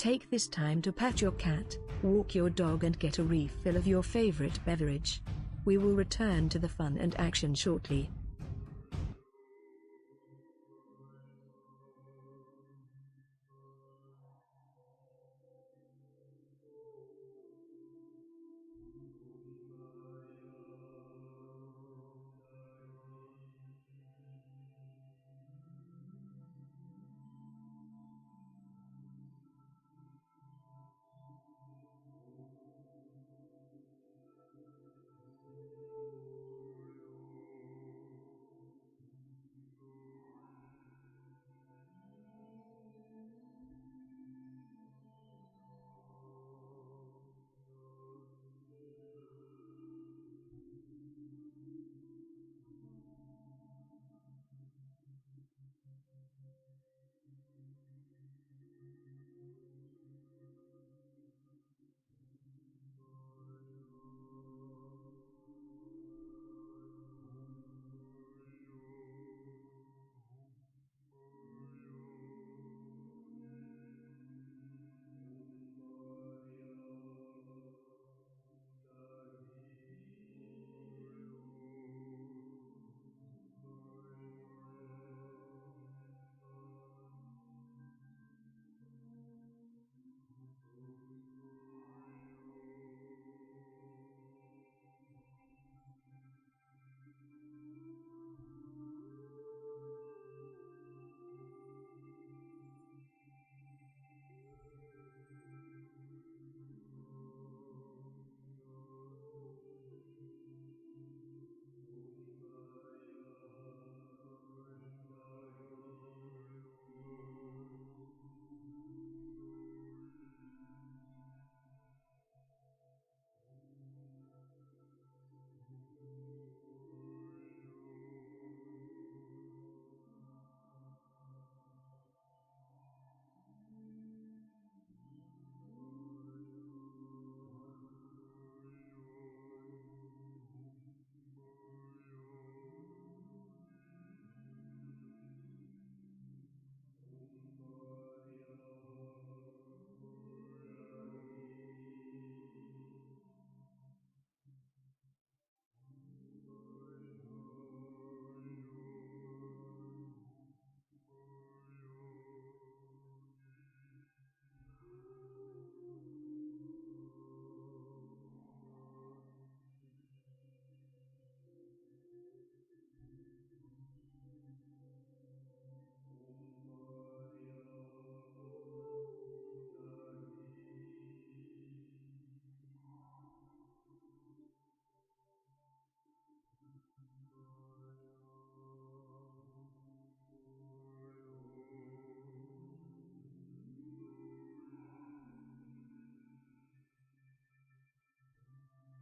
Take this time to pat your cat, walk your dog and get a refill of your favorite beverage. We will return to the fun and action shortly.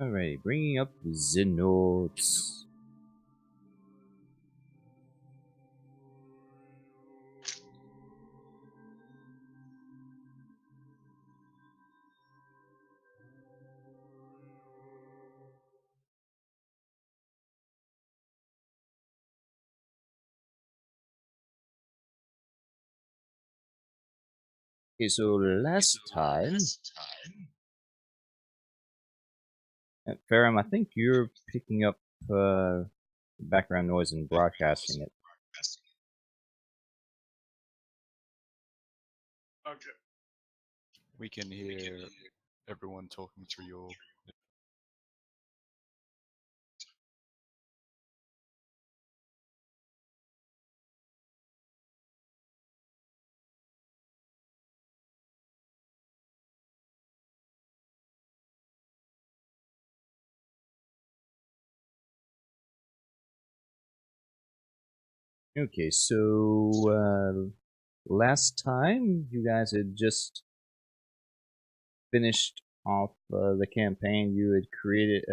Alright, bringing up the notes. Okay, so last time, Ferrum, I think you're picking up background noise and broadcasting it. Okay. We can hear everyone talking through your... Okay, so last time you guys had just finished off the campaign. You had created,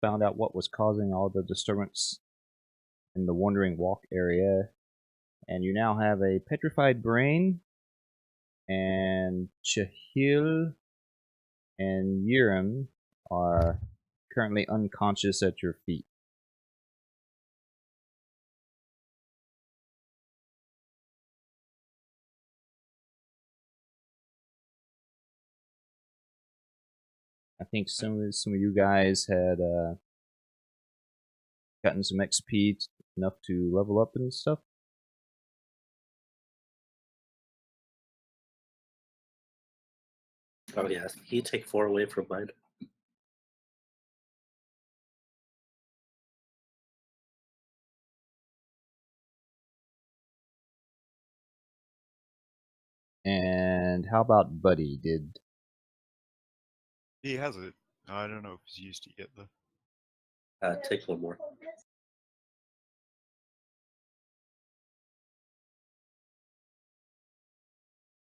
found out what was causing all the disturbance in the Wandering Walk area, and you now have a petrified brain, and Chahil and Yiram are currently unconscious at your feet. I think some of you guys had gotten some XP enough to level up and stuff. Oh yeah, can you take 4 away from mine? And how about Buddy? Did He has it. I don't know if he's used it yet though. Take 1 more.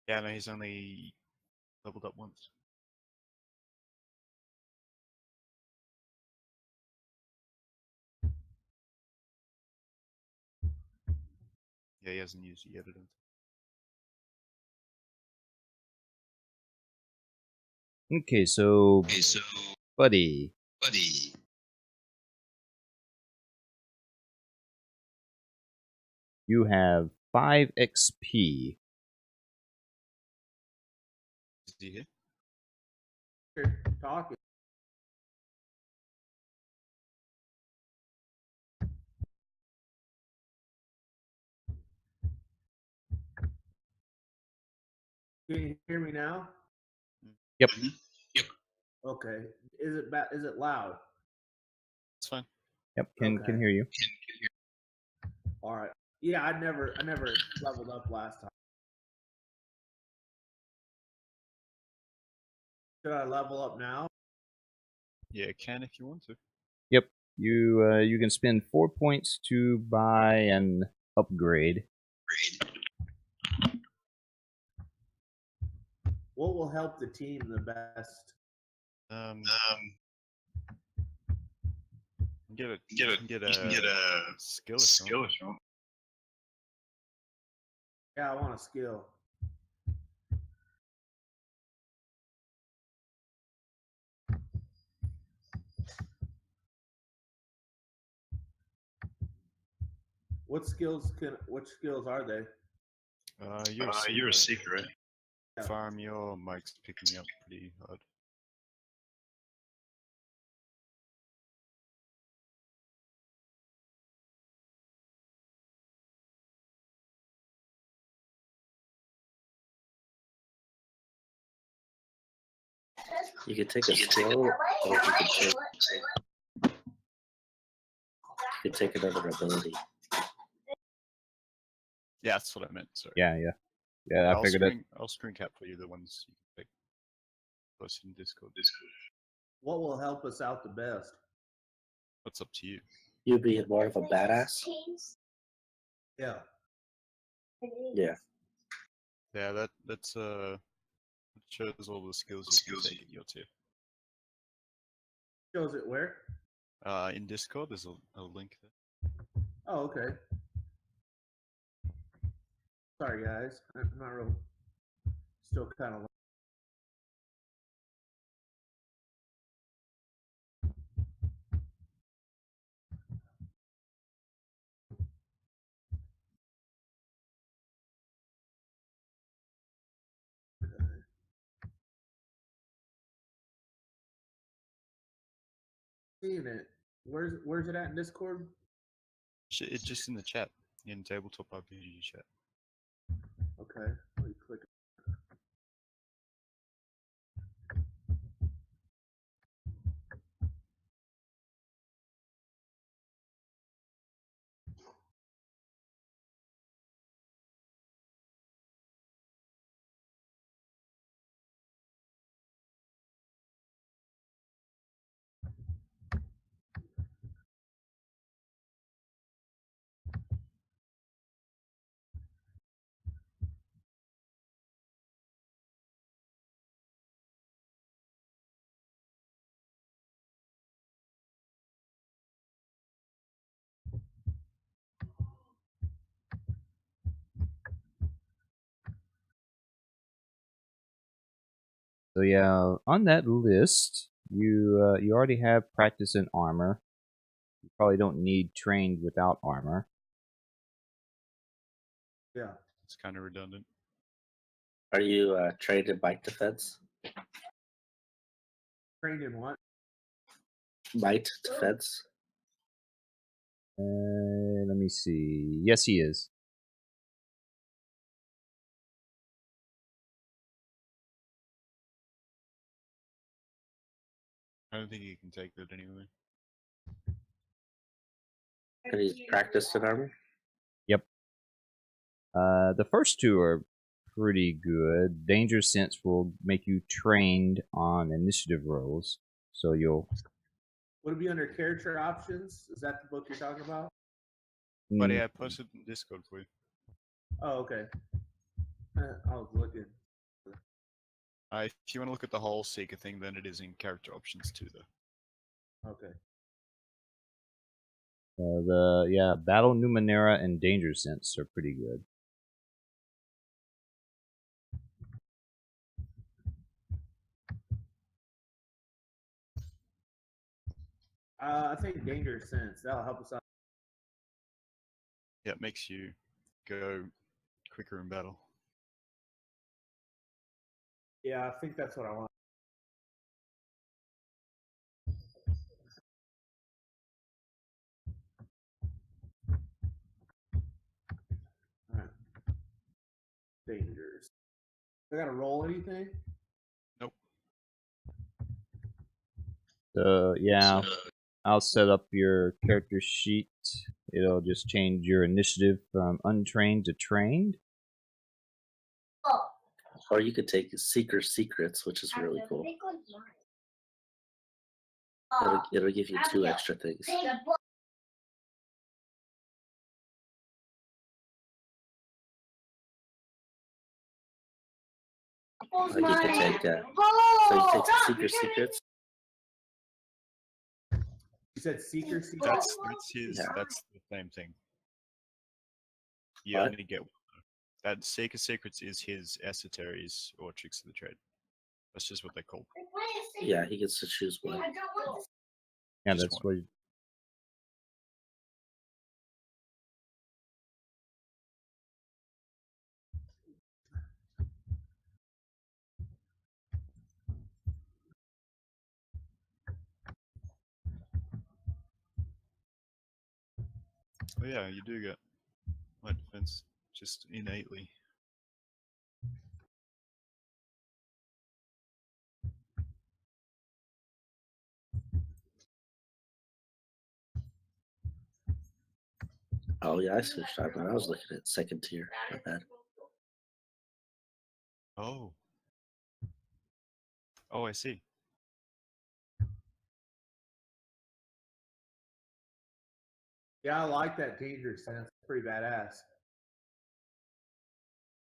Yeah, no, he's only leveled up once. Yeah, he hasn't used it yet. I don't think. okay? So, Buddy, you have 5 XP. Is he here? You're talking. Can you hear me now? Yep. Okay. Is it Is it loud? It's fine. Yep. Can Okay. hear you. All right. Yeah, I never leveled up last time. Should I level up now? Yeah, can if you want to. Yep. You can spend 4 points to buy an upgrade. What will help the team the best? Get a skill if you want. Yeah, I want a skill. Which skills are they? You're a seeker, right? Yeah. Farm, your mic's picking up pretty hard. You could take a skill, or you could take another ability. Yeah, that's what I meant. Sorry. Yeah. I figured that. I'll screen cap for you the ones you can pick. Post in Discord. What will help us out the best? What's up to you? You being more of a badass. Yeah. Yeah. Yeah, that's it shows all the skills you can take in your tier. Shows it where? In Discord, there's a link there. Oh, okay. Sorry, guys. I'm not real. Still kind of. Seeing it. Where's it at in Discord? It's just in the chat, in tabletop RPG chat. Okay. Let me click. So yeah, on that list, you already have practice in armor. You probably don't need trained without armor. Yeah. It's kind of redundant. Are you trained in bike defense? Trained in what? Might defense. Let me see. Yes, he is. I don't think he can take that anyway. And he's practiced in armor. Yep. The first two are pretty good. Danger Sense will make you trained on initiative rolls, so you'll. Would it be under character options? Is that the book you're talking about? But yeah, I posted in Discord for you. Oh, okay. I was looking. If you want to look at the whole Seeker thing, then it is in character options too, though. Okay. Battle Numenera and Danger Sense are pretty good. I think Danger Sense. That'll help us out. Yeah, it makes you go quicker in battle. Yeah, I think that's what I want. All right. Dangers. I gotta roll anything? Nope. So yeah, I'll set up your character sheet. It'll just change your initiative from untrained to trained. Or you could take Seeker Secrets, which is really cool. It'll give you 2 extra things. Like you could take, so you take Seeker Secrets. You said Seeker Secrets? That's his. Yeah. That's the same thing. You What? only get one. That Seeker Secrets is his esoteries or tricks of the trade. That's just what they're called. Yeah, he gets to choose one. Yeah, Just that's one. what. Oh yeah, you do get light defense just innately. Oh yeah, I switched armor. I was looking at second tier. My bad. Oh. Oh, I see. Yeah, I like that Danger Sense. Pretty badass.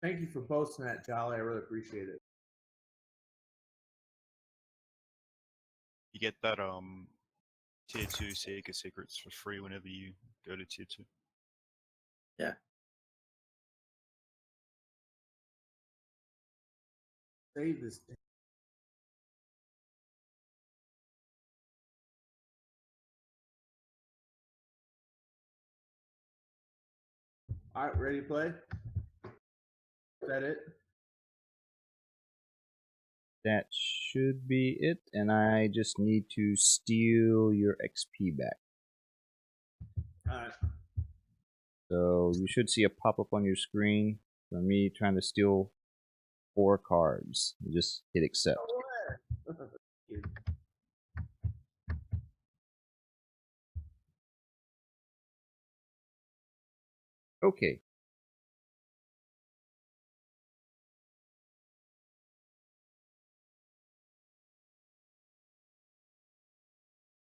Thank you for posting that, Jolly. I really appreciate it. You get that tier 2 Seeker Secrets for free whenever you go to tier 2. Yeah. Save this. All right, ready to play? Is that it? That should be it, and I just need to steal your XP back. All right. So you should see a pop-up on your screen for me trying to steal 4 cards. You just hit accept. Okay.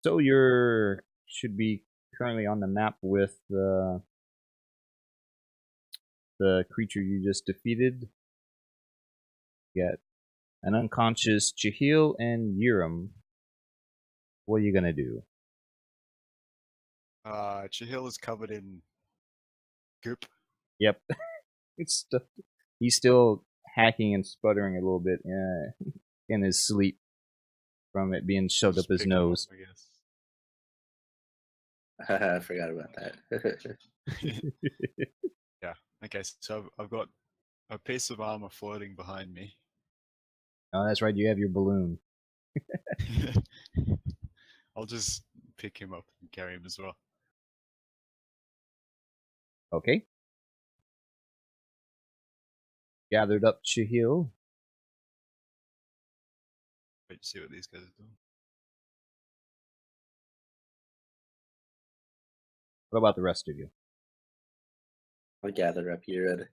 So you're should be currently on the map with the creature you just defeated. You got an unconscious Chihil and Yiram. What are you gonna do? Chihil is covered in goop. Yep. He's still hacking and sputtering a little bit in his sleep from it being shoved up his Just pick him up, nose. I guess. I forgot about that. Yeah. Okay, so I've got a piece of armor floating behind me. Oh, that's right. You have your balloon. I'll just pick him up and carry him as well. Okay. Gathered up Shahil. Wait to see what these guys are doing. What about the rest of you? I'll gather up Urid.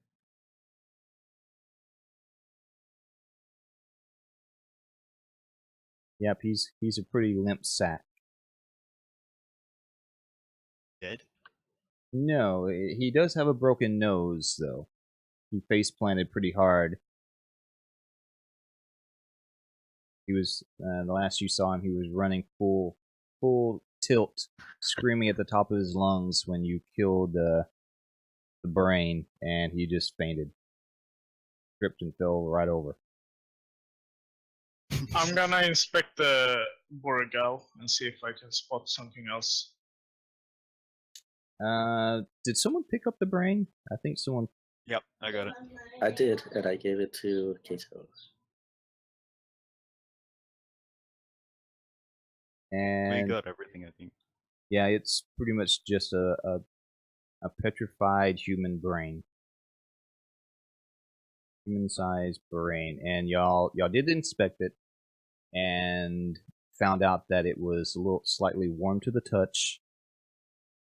Yep, he's a pretty limp sack. Dead? No, he does have a broken nose, though. He face planted pretty hard. He was the last you saw him. He was running full tilt, screaming at the top of his lungs when you killed the brain, and he just fainted, tripped, and fell right over. I'm gonna inspect the Borogal and see if I can spot something else. Did someone pick up the brain? I think someone. Yep, I got it. I did, and I gave it to Kato. We And got everything, I think. yeah, it's pretty much just a petrified human brain, human-sized brain, and y'all did inspect it and found out that it was a little slightly warm to the touch,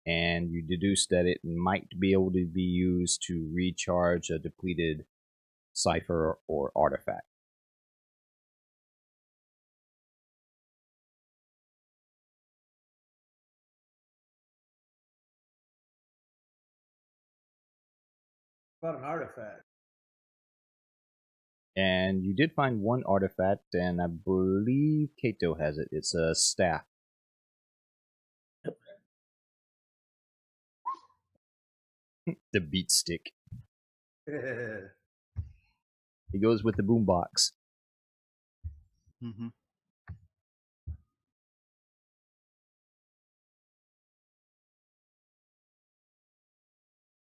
and you deduced that it might be able to be used to recharge a depleted cipher or artifact. About an artifact. And you did find one artifact, and I believe Kato has it. It's a staff. The beat stick. He goes with the boombox. Mm-hmm.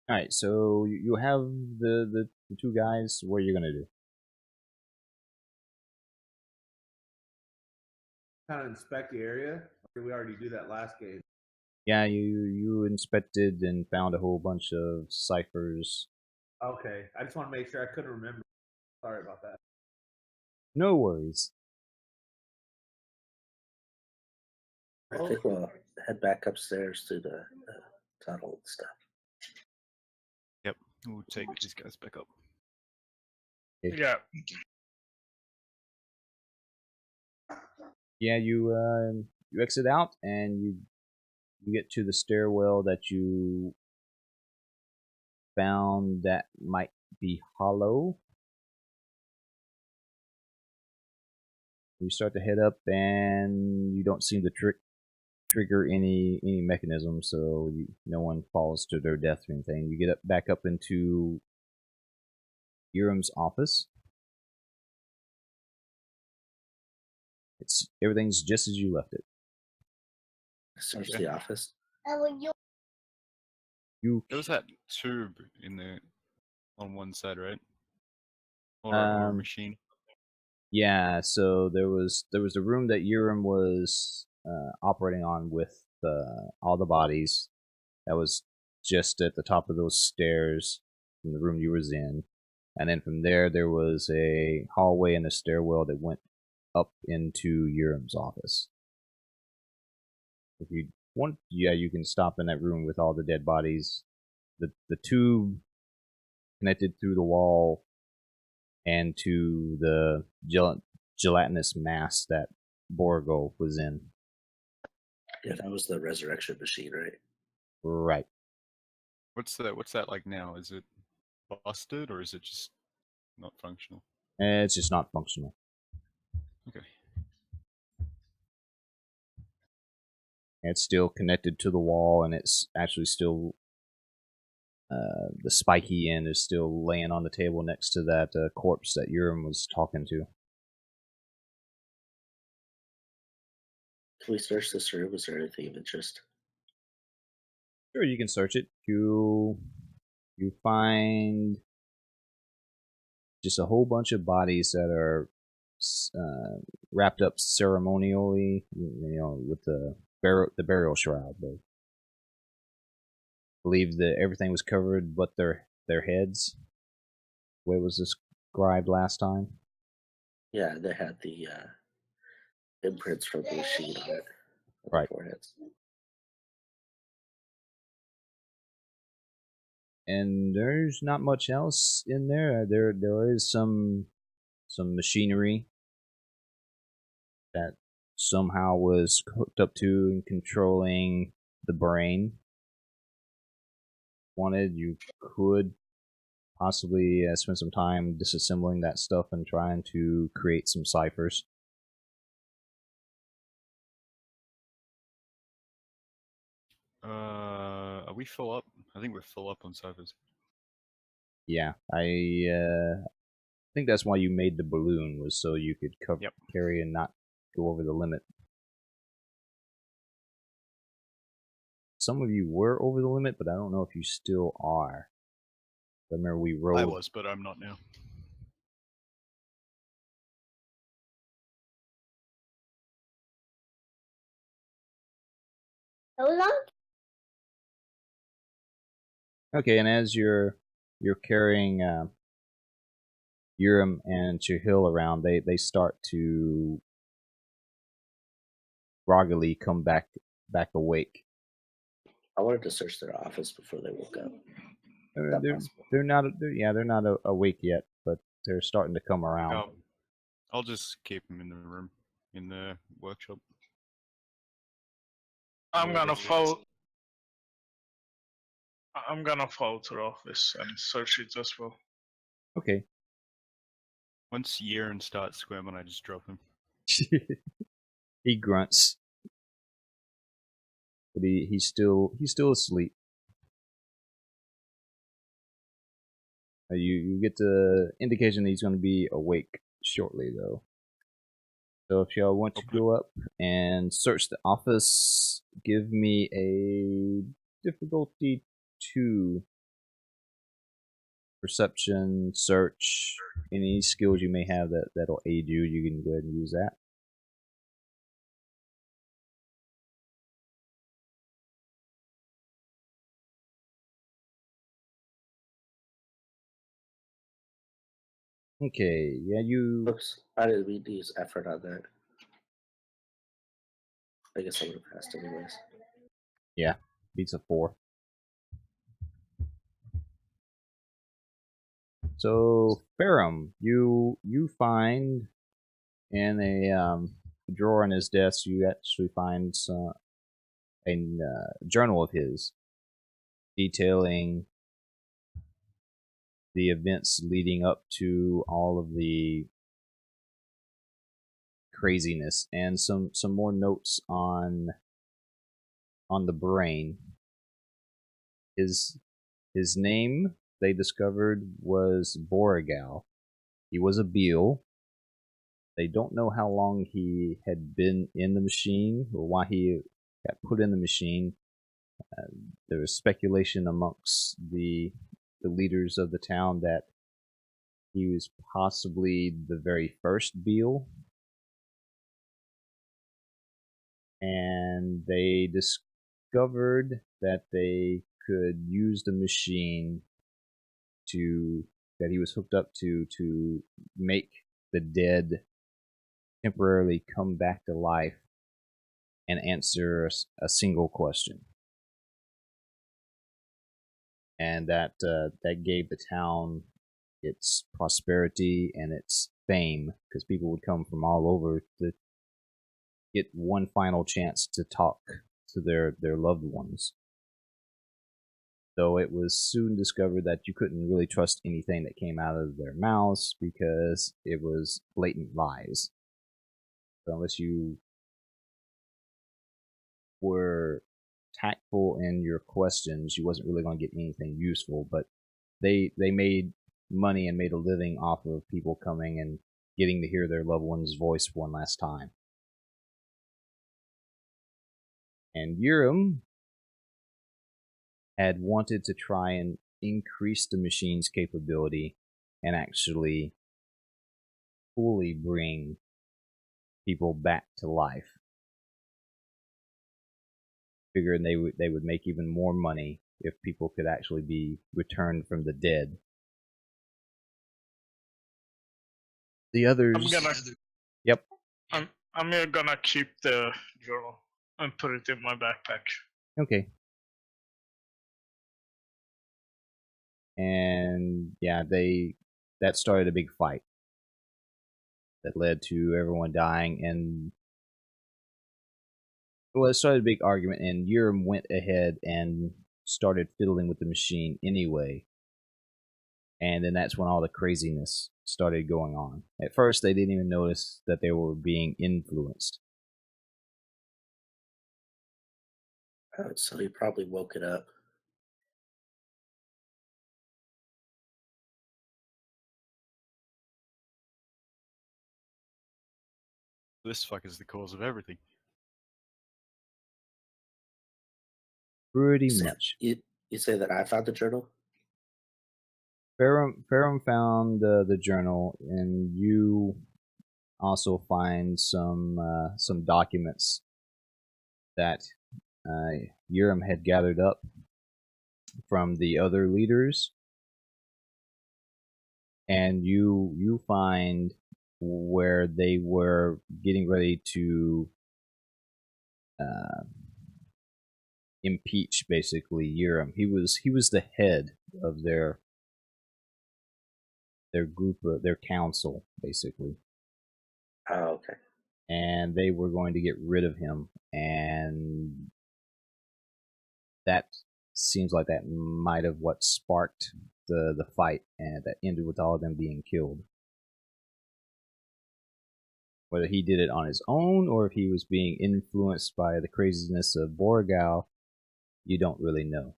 All right, so you have the two guys. What are you gonna do? Kind of inspect the area. Or did we already do that last game? Yeah, you inspected and found a whole bunch of ciphers. Okay, I just want to make sure. I couldn't remember. Sorry about that. No worries. I think we'll head back upstairs to the tunnel and stuff. Yep, we'll take these guys back up. Yeah. Yeah, you exit out and you get to the stairwell that you found that might be hollow. You start to head up, and you don't seem to trigger any mechanism, so no one falls to their death or anything. You get back up into Urim's office. Everything's just as you left it. Search the office. You There was that tube in there on one side, right? Or a machine. Yeah, so there was a room that Urim was operating on with all the bodies. That was just at the top of those stairs from the room you was in, and then from there was a hallway and a stairwell that went up into Urim's office. If you want, yeah, you can stop in that room with all the dead bodies. The tube connected through the wall and to the gelatinous mass that Borgo was in. Yeah, that was the resurrection machine, right? Right. What's that like now? Is it busted or is it just not functional? It's just not functional. Okay. It's still connected to the wall, and it's actually still the spiky end is still laying on the table next to that corpse that Urim was talking to. Can we search this room? Is there anything of interest? Sure, you can search it. You find just a whole bunch of bodies that are wrapped up ceremonially, with the burial shroud. They believed that everything was covered but their heads. The way it was described last time. Yeah, they had the imprints from the machine on it. On Right. The foreheads. And there's not much else in there. There is some machinery that somehow was hooked up to and controlling the brain. Wanted, you could possibly spend some time disassembling that stuff and trying to create some ciphers. Are we full up? I think we're full up on ciphers. Yeah, I think that's why you made the balloon, was so you could carry and not go over the limit. Some of you were over the limit, but I don't know if you still are. I remember we rolled. I was, but I'm not now. How long? Okay, and as you're carrying Urim and Chihil around, they start to groggily come back awake. I wanted to search their office before they woke up. They're not awake yet, but they're starting to come around. I'll just keep them in the room, in the workshop. I'm gonna follow to the office and search it as well. Okay. Once Yerin starts squirming, I just drop him. He grunts, but he's still asleep. You get the indication that he's going to be awake shortly, though. So if y'all want to go up and search the office, give me a difficulty 2 perception, search, any skills you may have that'll aid you. You can go ahead and use that. Okay, yeah, you. Oops, I didn't mean to use effort on that. I guess I would have passed anyways. Yeah, beats a 4. So, Ferrum, you find in a drawer in his desk, you actually find a journal of his detailing the events leading up to all of the craziness, and some more notes on the brain. His name, they discovered, was Borigal. He was a Beal. They don't know how long he had been in the machine or why he got put in the machine. There was speculation amongst the leaders of the town that he was possibly the very first Beal. And they discovered that they could use the machine that he was hooked up to make the dead temporarily come back to life and answer a single question. And that gave the town its prosperity and its fame, because people would come from all over to get one final chance to talk to their loved ones. Though it was soon discovered that you couldn't really trust anything that came out of their mouths because it was blatant lies. So unless you were tactful in your questions, you wasn't really going to get anything useful. But they made money and made a living off of people coming and getting to hear their loved one's voice one last time. And Urim had wanted to try and increase the machine's capability and actually fully bring people back to life. Figuring they would make even more money if people could actually be returned from the dead. The others. Yep. I'm gonna keep the journal and put it in my backpack. Okay. And yeah, that started a big fight that led to everyone dying, and well, it started a big argument, and Urim went ahead and started fiddling with the machine anyway. And then that's when all the craziness started going on. At first, they didn't even notice that they were being influenced. So he probably woke it up. This fuck is the cause of everything. Pretty much. You say that I found the journal? Ferrum found the journal, and you also find some documents that Urim had gathered up from the other leaders, and you find where they were getting ready to impeach basically Urim. He was the head of their group, their council, basically. Oh, okay. And they were going to get rid of him, and that seems like that might have what sparked the fight, and that ended with all of them being killed. Whether he did it on his own or if he was being influenced by the craziness of Borgal, you don't really know.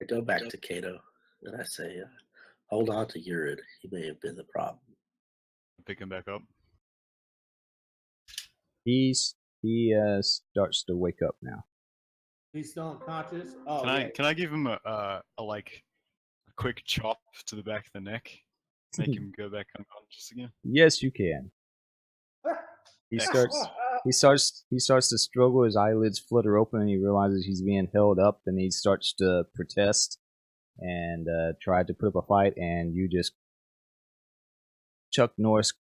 I go back to Cato and I say, hold on to Urid. He may have been the problem. Pick him back up. He starts to wake up now. He's still unconscious. Oh, can I give him a quick chop to the back of the neck, make him go back unconscious again? Yes, you can. He starts to struggle. His eyelids flutter open, and he realizes he's being held up, and he starts to protest and try to put up a fight. And you just Chuck Norris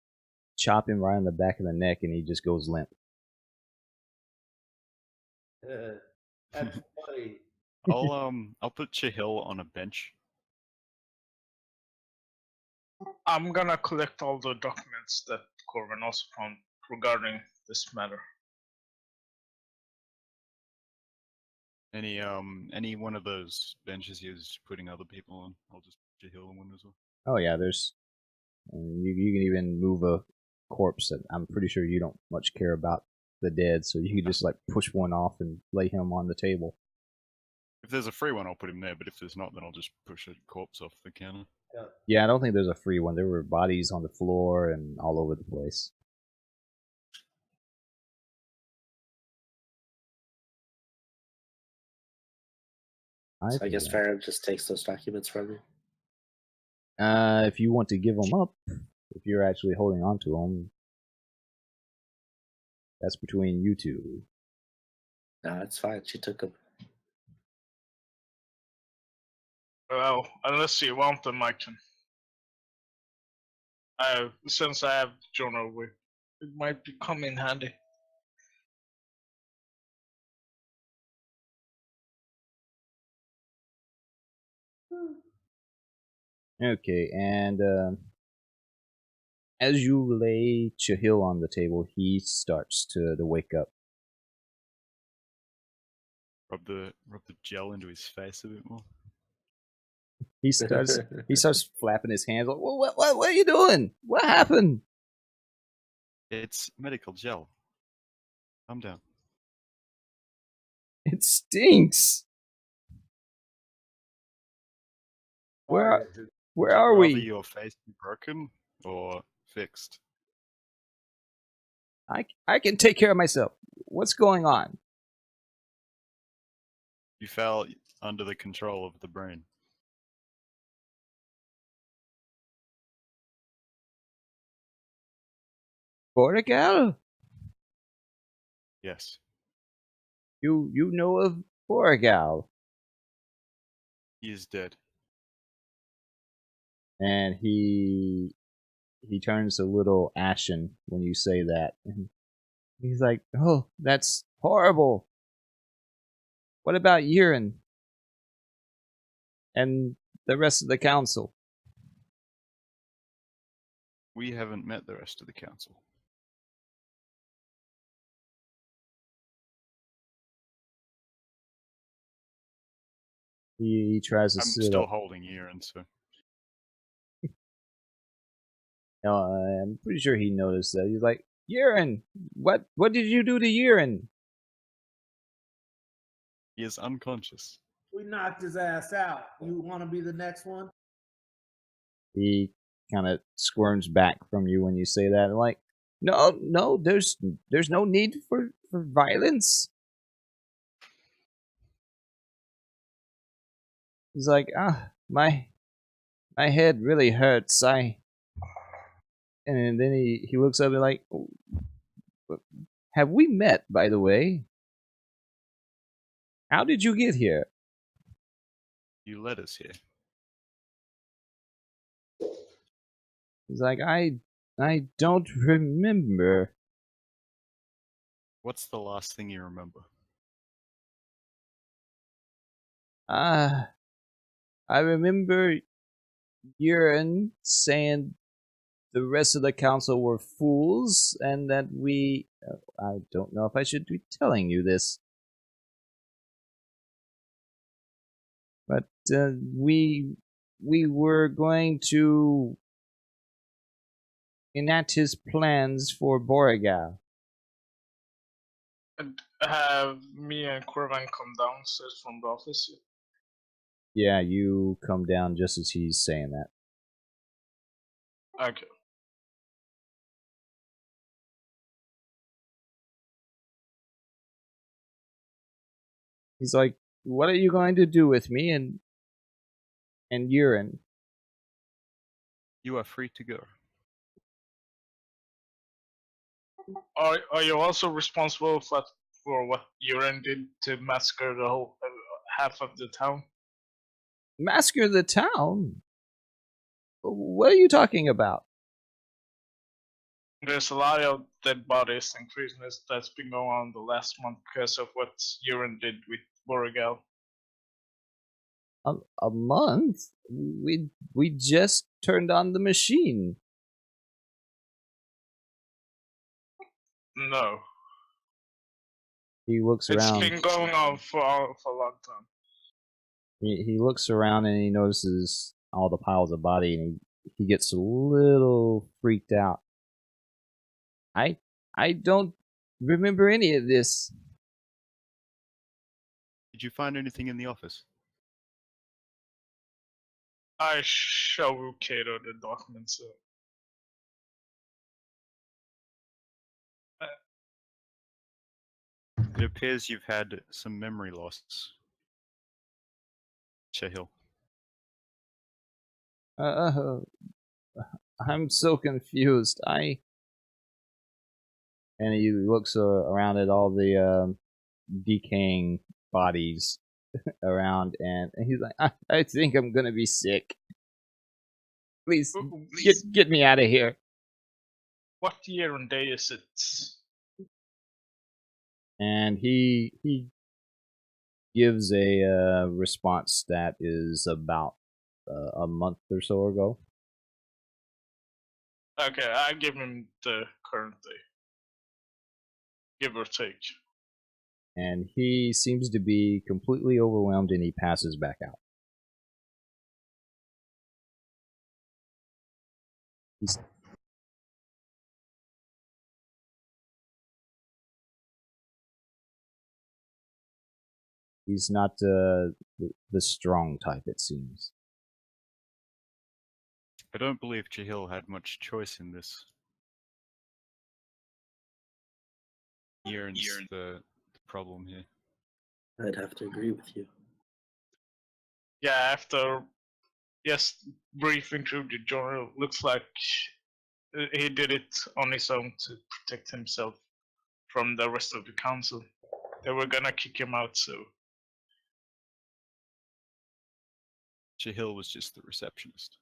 chop him right in the back of the neck, and he just goes limp. That's funny. I'll put Chihil on a bench. I'm gonna collect all the documents that Corbin also found regarding this matter. Any one of those benches he was putting other people on, I'll just put Chihil on one as well. Oh yeah, there's. You can even move a corpse that I'm pretty sure you don't much care about the dead, so you can just like push one off and lay him on the table. If there's a free one, I'll put him there, but if there's not, then I'll just push a corpse off the counter. Yeah, I don't think there's a free one. There were bodies on the floor and all over the place. So I guess Farron just takes those documents from you? If you want to give them up, if you're actually holding on to them, that's between you two. No, it's fine. She took them. Well, unless you want them, I can. Since I have journal with, it might come in handy. Okay, and as you lay Chihil on the table, he starts to wake up. Rub the gel into his face a bit more. He starts flapping his hands. Like, what are you doing? What happened? It's medical gel. Calm down. It stinks. Where are we? Rather your face be broken or fixed? I can take care of myself. What's going on? You fell. under the control of the brain. Borigal? Yes. You know of Borigal? He is dead. And he turns a little ashen when you say that. He's like, "Oh, that's horrible. What about Yurin and the rest of the council?" We haven't met the rest of the council. He tries to I'm sit still up. holding Euron, so I'm pretty sure he noticed that. He's like, "Yurin, what did you do to Yurin?" he is unconscious. We knocked his ass out. You want to be the next one? He kind of squirms back from you when you say that. Like, no, there's no need for violence. He's like, my head really hurts. And then he looks up and like, have we met, by the way? How did you get here? You led us here. He's like, I don't remember. What's the last thing you remember? I remember Yurin saying the rest of the council were fools, and that we... I don't know if I should be telling you this. But we were going to enact his plans for Borigal. And have me and Corvin come downstairs from the office? Yeah, you come down just as he's saying that. Okay. He's like, "What are you going to do with me and Yurin?" You are free to go. Are you also responsible for what Yurin did to massacre the whole half of the town? Massacre the town? What are you talking about? There's a lot of dead bodies and craziness that's been going on the last month because of what Yurin did with Borigal. A month? We just turned on the machine. No. He looks around. It's been going on for a long time. He looks around and he notices all the piles of body, and he gets a little freaked out. I don't remember any of this. Did you find anything in the office? I show Kato the documents. It appears you've had some memory loss, Chahil. I'm so confused. And he looks around at all the decaying bodies around, and he's like, I think I'm gonna be sick. Please, get me out of here. What year and day is it? And he gives a response that is about a month or so ago. Okay, I give him the current day. Give or take. And he seems to be completely overwhelmed, and he passes back out. He's not the strong type, it seems. I don't believe Chahil had much choice in this. Euron's the problem here. I'd have to agree with you. Yeah, after just briefing through the journal, looks like he did it on his own to protect himself from the rest of the council. They were gonna kick him out, so Chihil was just the receptionist.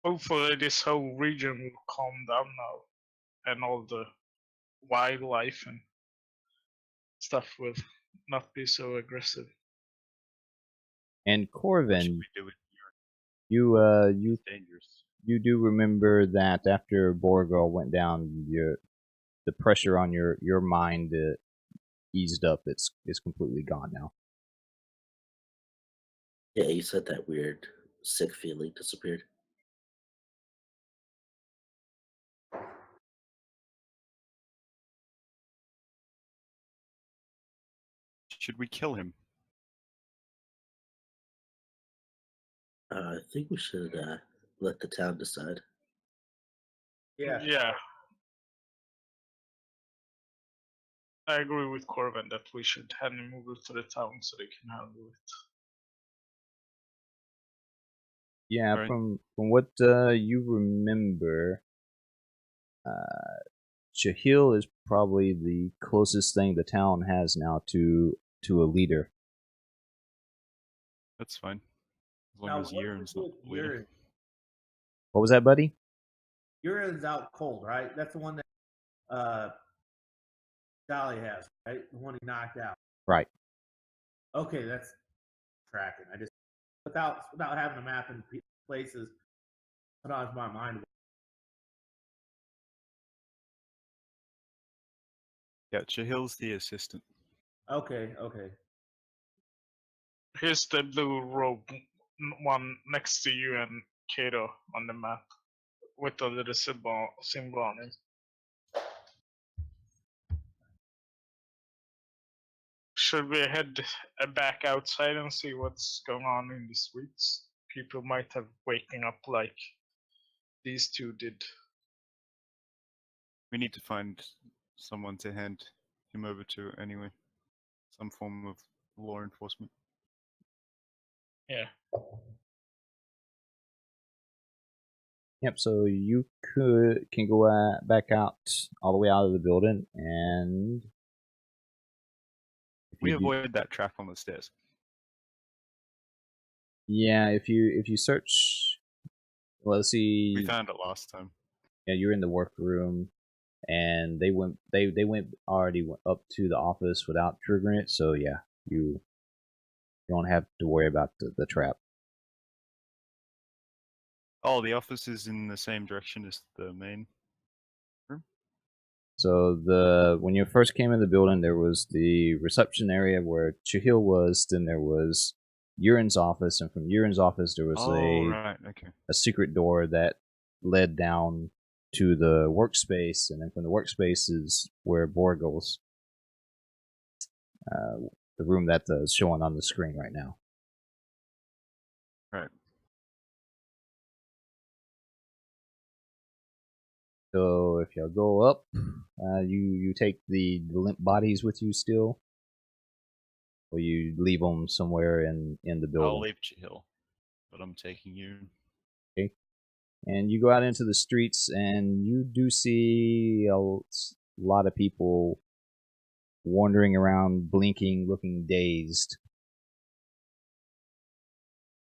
hopefully this whole region will calm down now, and all the wildlife and stuff will not be so aggressive. And What should Corvin, we do with you It's dangerous. you do remember that after Borgo went down, the pressure on your mind eased up. It's completely gone now. Yeah, you said that weird sick feeling disappeared. Should we kill him? I think we should let the town decide. Yeah. Yeah. I agree with Corvin that we should hand him over to the town so they can handle it. Yeah, Right. from what you remember, Chahil is probably the closest thing the town has now to a leader. That's fine. As long Now, as what Urin's is not with the leader. urine? What was that, buddy? Urine's out cold, right? That's the one that Sally has, right? The one he knocked out. Right. Okay, that's tracking. I just without having a map in places, put on my mind. Yeah, Chihil's the assistant. Okay. Here's the blue robe one next to you and Kato on the map with the little symbol on it. Should we head back outside and see what's going on in the streets? People might have waking up like these two did. We need to find someone to hand him over to anyway. Some form of law enforcement. Yeah. Yep. So you can go back out all the way out of the building, and We avoid that trap on the stairs. Yeah, if you search, well, let's see. We found it last time. Yeah, you're in the workroom, and they went already went up to the office without triggering it. So yeah, you don't have to worry about the trap. Oh, the office is in the same direction as the main room? So when you first came in the building, there was the reception area where Chahil was. Then there was Urin's office, and from Urin's office there was right, okay. a secret door that led down to the workspace, and then from the workspace is where Borgo's, the room that is showing on the screen right now. Right. So if y'all go up, you take the limp bodies with you still, or you leave them somewhere in the building. I'll leave Chihil, but I'm taking you. Okay. And you go out into the streets, and you do see a lot of people wandering around, blinking, looking dazed.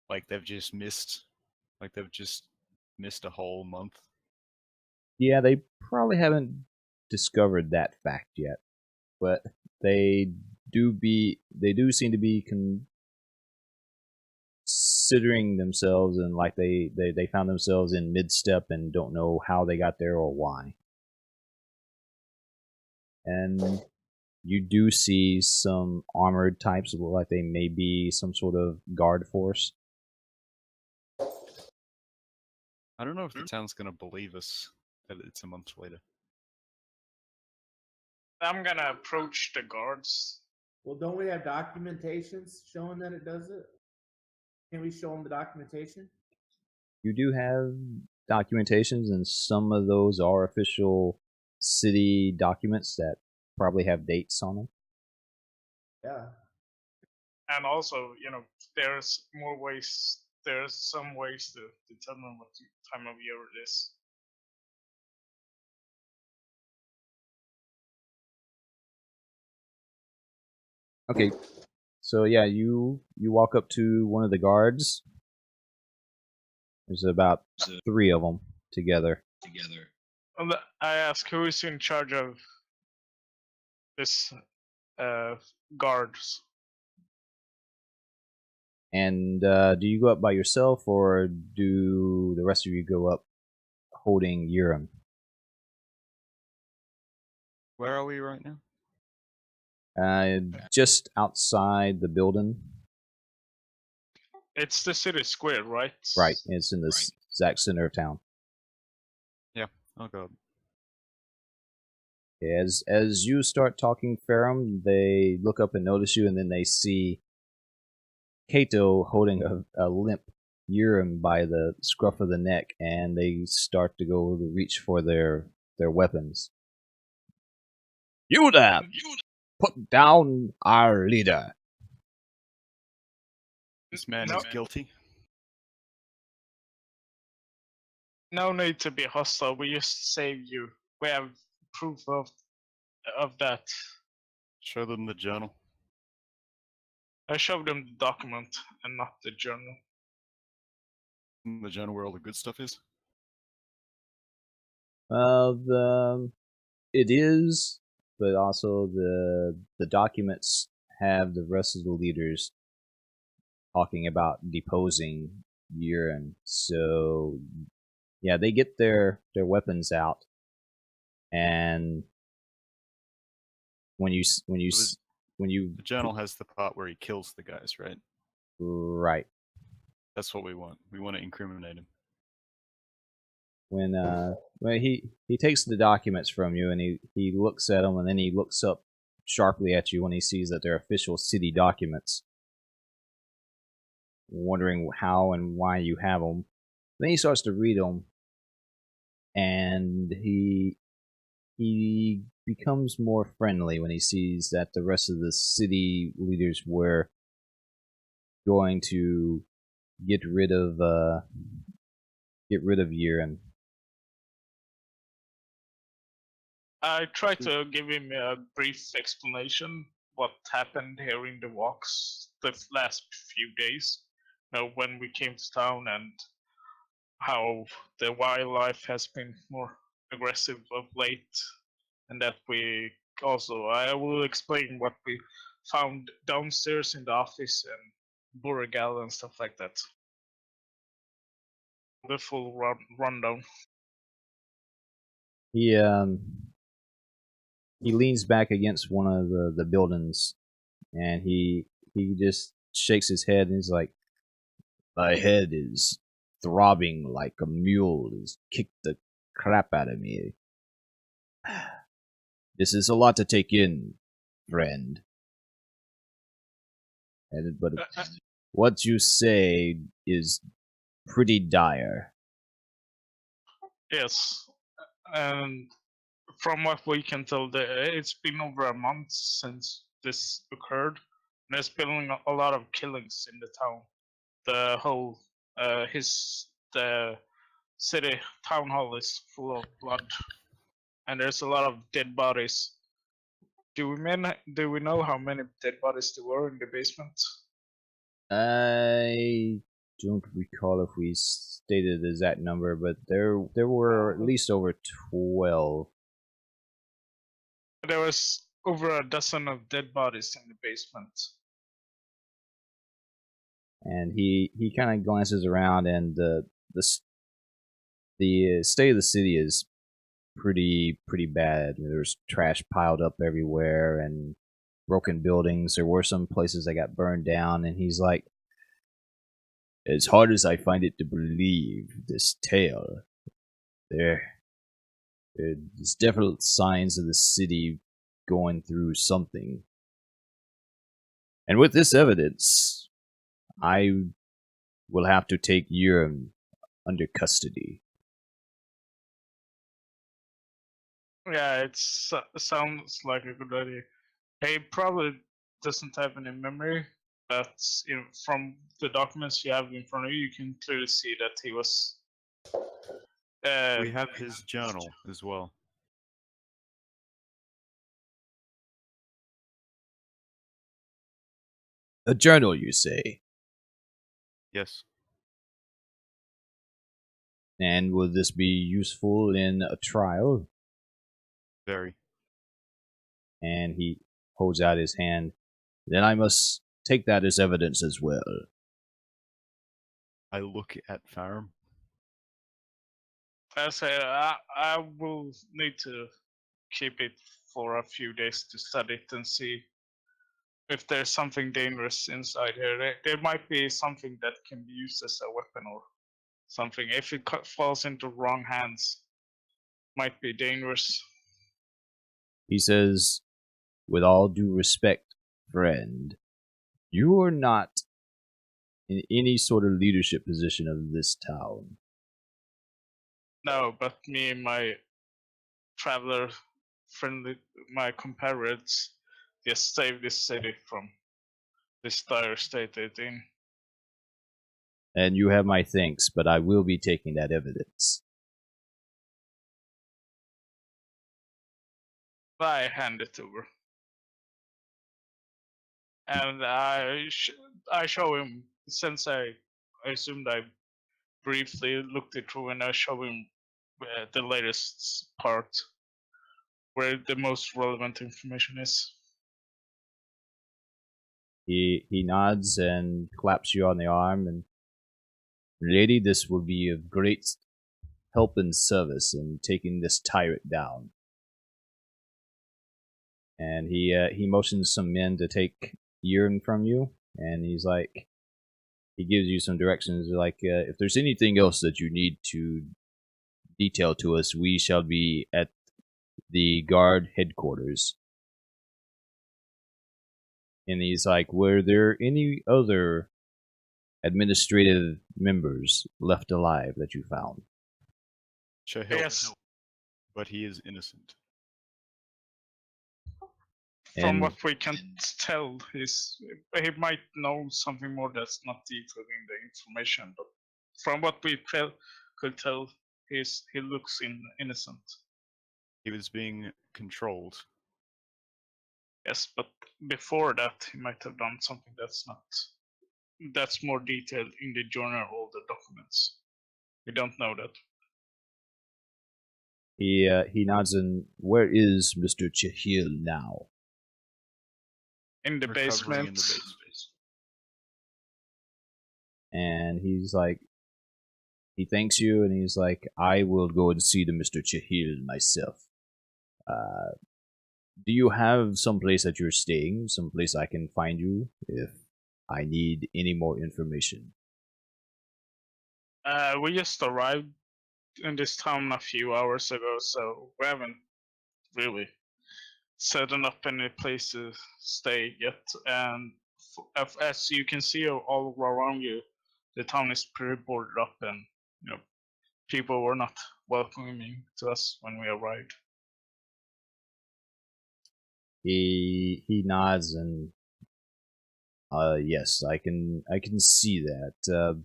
Like they've just missed a whole month. Yeah, they probably haven't discovered that fact yet, but they do seem to be considering themselves, and like they found themselves in mid-step and don't know how they got there or why. And you do see some armored types that look like they may be some sort of guard force. I don't know if the town's gonna believe us that it's a month later. I'm gonna approach the guards. Well, don't we have documentations showing that it does it? Can we show them the documentation? You do have documentations, and some of those are official city documents that probably have dates on them. Yeah. And also, there's more ways. There's some ways to determine what time of year it is. Okay, so yeah, you walk up to one of the guards. There's about 3 of them together. I ask who is in charge of this guards. And do you go up by yourself, or do the rest of you go up holding Urim? Where are we right now? Just outside the building. It's the city square, right? Right, it's in the exact center of town. Yeah, I'll go. As you start talking Ferrum, they look up and notice you, and then they see Kato holding a limp Urim by the scruff of the neck, and they start to go to reach for their weapons. You there! Put down our leader! This man is guilty. No need to be hostile. We just saved you. We have proof of that. Show them the journal. I showed them the document and not the journal. The journal where all the good stuff is. It is, but also the documents have the rest of the leaders talking about deposing Urim. So yeah, they get their weapons out, and when you The journal has the part where he kills the guys, right? right. That's what we want. We want to incriminate him. When he takes the documents from you, and he looks at them, and then he looks up sharply at you when he sees that they're official city documents, wondering how and why you have them. Then he starts to read them, and he becomes more friendly when he sees that the rest of the city leaders were going to get rid of Urim. I tried to give him a brief explanation what happened here in the walks the last few days. When we came to town and how the wildlife has been more aggressive of late, and that I will explain what we found downstairs in the office and Buragal and stuff like that. The full rundown. He leans back against one of the buildings, and he just shakes his head, and he's like, "My head is throbbing like a mule has kicked the crap out of me. This is a lot to take in, friend. But what you say is pretty dire." Yes, and from what we can tell, it's been over a month since this occurred. There's been a lot of killings in the town. The whole the city town hall is full of blood, and there's a lot of dead bodies. Do we know how many dead bodies there were in the basement? I don't recall if we stated the exact number, but there were at least over 12. There was over a dozen of dead bodies in the basement. And he kind of glances around, and the state of the city is pretty bad. There's trash piled up everywhere and broken buildings. There were some places that got burned down, and he's like, "As hard as I find it to believe this tale, there's definite signs of the city going through something. And with this evidence, I will have to take Urim under custody." Yeah, it sounds like a good idea. He probably doesn't have any memory, but from the documents you have in front of you, you can clearly see that he was. We have his journal as well. A journal, you say? Yes. And will this be useful in a trial? Very. And he holds out his hand. Then I must take that as evidence as well. I look at Farum. I say I will need to keep it for a few days to study it and see if there's something dangerous inside here. There might be something that can be used as a weapon or something. If it falls into wrong hands, might be dangerous. He says, with all due respect, friend, you are not in any sort of leadership position of this town. No, but me and my traveler friendly, my compatriots, just saved this city from this dire state it's in. And you have my thanks, but I will be taking that evidence. I hand it over. And I show him, since I assumed I briefly looked it through, and I show him the latest part where the most relevant information is. He nods and claps you on the arm, and lady, this will be of great help and service in taking this tyrant down. And he motions some men to take Yearn from you, and he gives you some directions, like, if there's anything else that you need to detail to us, we shall be at the guard headquarters. And he's like, were there any other administrative members left alive that you found? Shahil, Yes. but he is innocent. From And what we can tell, he might know something more that's not detailed in the information, but from what we could tell, he looks innocent. He was being controlled. Yes, but before that, he might have done something that's more detailed in the journal or the documents. We don't know that. he nods, and where is Mr. Chahil now? In the Recovering basement. in the basement. And he's like, he thanks you, and he's like, I will go and see the Mr. Chahil myself. Do you have some place that you're staying? Some place I can find you if I need any more information? We just arrived in this town a few hours ago, so we haven't really setting up any place to stay yet. And as you can see all around you, the town is pretty boarded up, and people were not welcoming to us when we arrived. He nods, and yes, I can see that.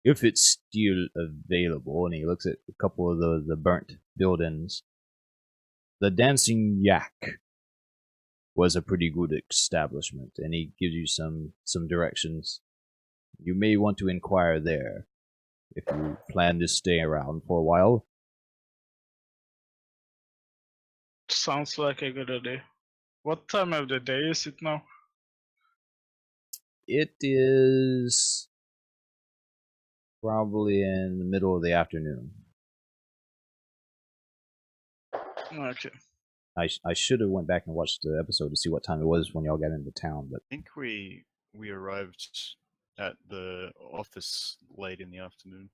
If it's still available, and he looks at a couple of the burnt buildings, the Dancing Yak was a pretty good establishment, and he gives you some directions. You may want to inquire there if you plan to stay around for a while. Sounds like a good idea. What time of the day is it now? It is probably in the middle of the afternoon. Okay. I should have went back and watched the episode to see what time it was when y'all got into town, but I think we arrived at the office late in the afternoon.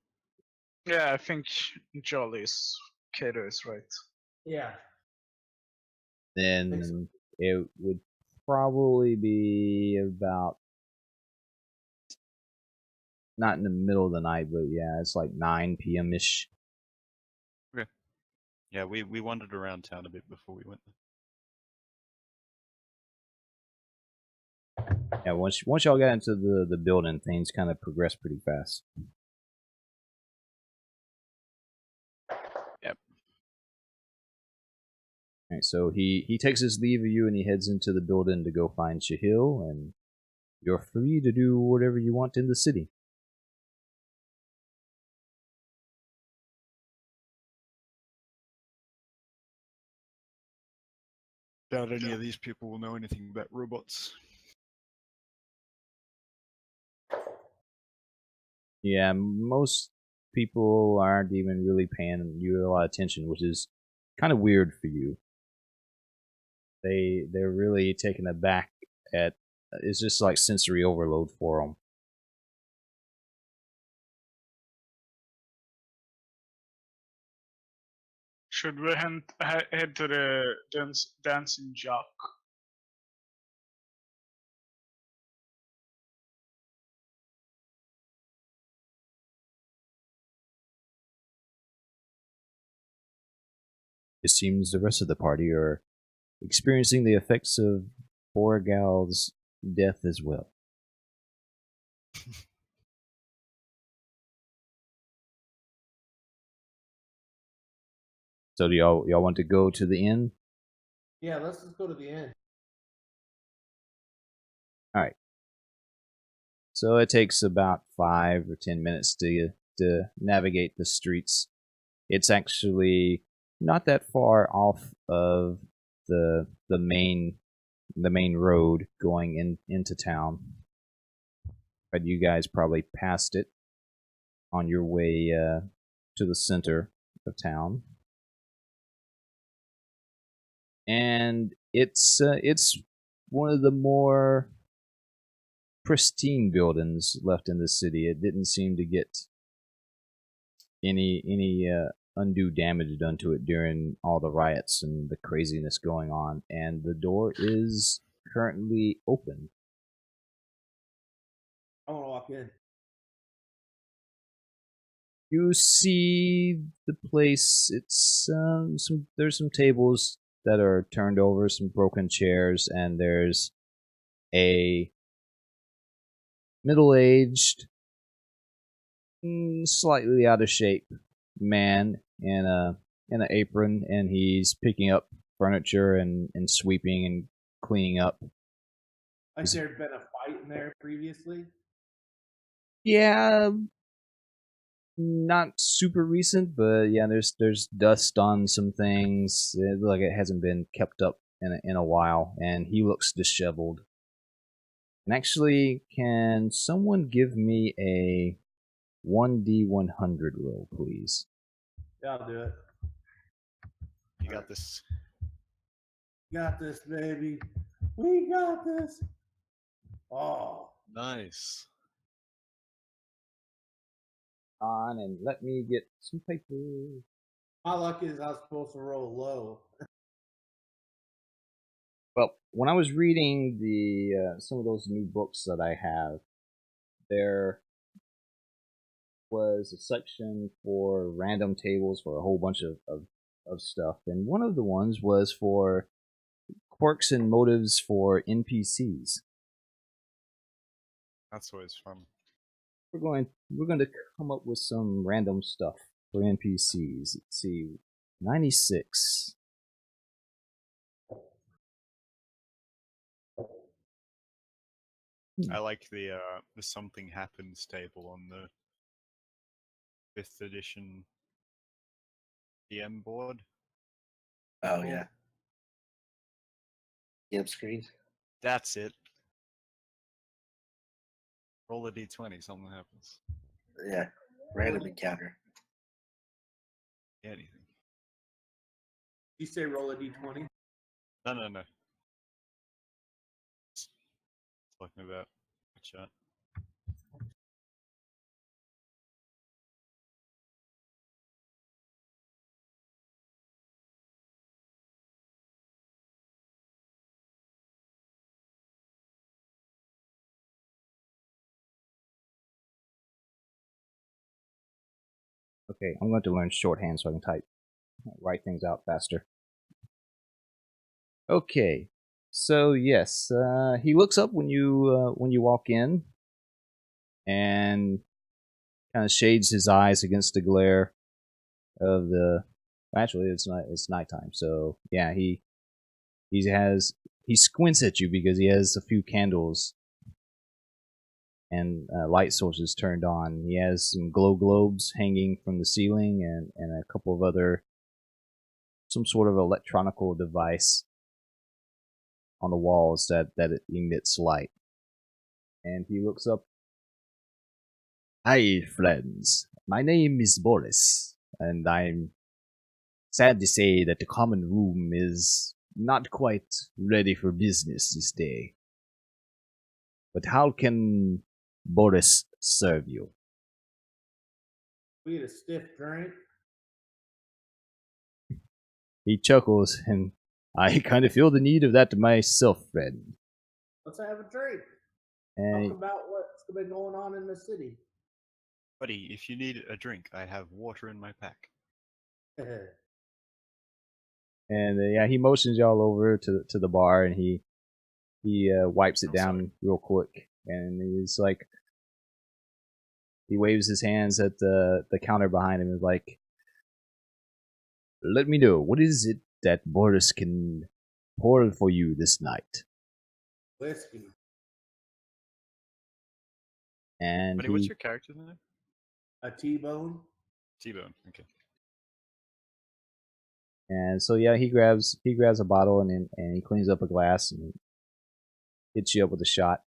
Yeah, I think Jolly's Kato is right. Yeah. then it would probably be about, not in the middle of the night, but yeah, it's like 9 p.m. ish. Okay. Yeah, we wandered around town a bit before we went there. Yeah, once y'all got into the building, things kind of progressed pretty fast. Yep. Alright, so he takes his leave of you and he heads into the building to go find Shahil, and you're free to do whatever you want in the city. Doubt any of these people will know anything about robots. Yeah, most people aren't even really paying you a lot of attention, which is kind of weird for you. They're really taken aback at it's just like sensory overload for them. Should we head to the dancing jock? It seems the rest of the party are experiencing the effects of Borgal's death as well. So do y'all want to go to the inn? Yeah, let's just go to the end. All right. So it takes about 5 or 10 minutes to navigate the streets. It's actually not that far off of the main road going into town. But you guys probably passed it on your way to the center of town. And it's one of the more pristine buildings left in the city. It didn't seem to get any undue damage done to it during all the riots and the craziness going on, and the door is currently open. I want to walk in. You see the place. It's there's some tables that are turned over, some broken chairs, and there's a middle-aged, slightly out of shape man in an apron, and he's picking up furniture and sweeping and cleaning up. Like there'd been a fight in there previously. Yeah, not super recent, but yeah, there's dust on some things. It looks like it hasn't been kept up in a while, and he looks disheveled. And actually, can someone give me a 1d100 roll, please? Yeah, I'll do it. You got this. Got this, baby. We got this. Oh, Nice. On, and let me get some paper. my luck is I was supposed to roll low. Well, when I was reading the some of those new books that I have, there was a section for random tables for a whole bunch of stuff, and one of the ones was for quirks and motives for NPCs. That's always fun. We're going to come up with some random stuff for NPCs. Let's see, 96. I like the something happens table on the 5th edition DM board. Oh yeah. Game screen. That's it. Roll a d20, something happens. Yeah. Random encounter. Anything. You say roll a d20? No. Talking about a chat. Okay, I'm going to learn shorthand so I can type. write things out faster. Okay, so yes, he looks up when you walk in, and kind of shades his eyes against the glare of the. Actually, it's nighttime, so yeah, he squints at you because he has a few candles and light sources turned on. He has some glow globes hanging from the ceiling and a couple of other, some sort of electronical device on the walls that it emits light. And he looks up. Hi, friends. My name is Boris, and I'm sad to say that the common room is not quite ready for business this day. But how can Boris serve you? We had a stiff drink. He chuckles, and I kind of feel the need of that myself, friend. Let's have a drink. And Talk about what's been going on in the city. Buddy, if you need a drink, I have water in my pack. yeah, he motions y'all over to the bar, and he wipes it down real quick, and he's like, he waves his hands at the counter behind him, and is like, let me know, what is it that Boris can pour for you this night? Whiskey. And Buddy, what's your character's name? A T-bone. T-Bone. Okay. And so yeah, he grabs a bottle and he cleans up a glass and hits you up with a shot.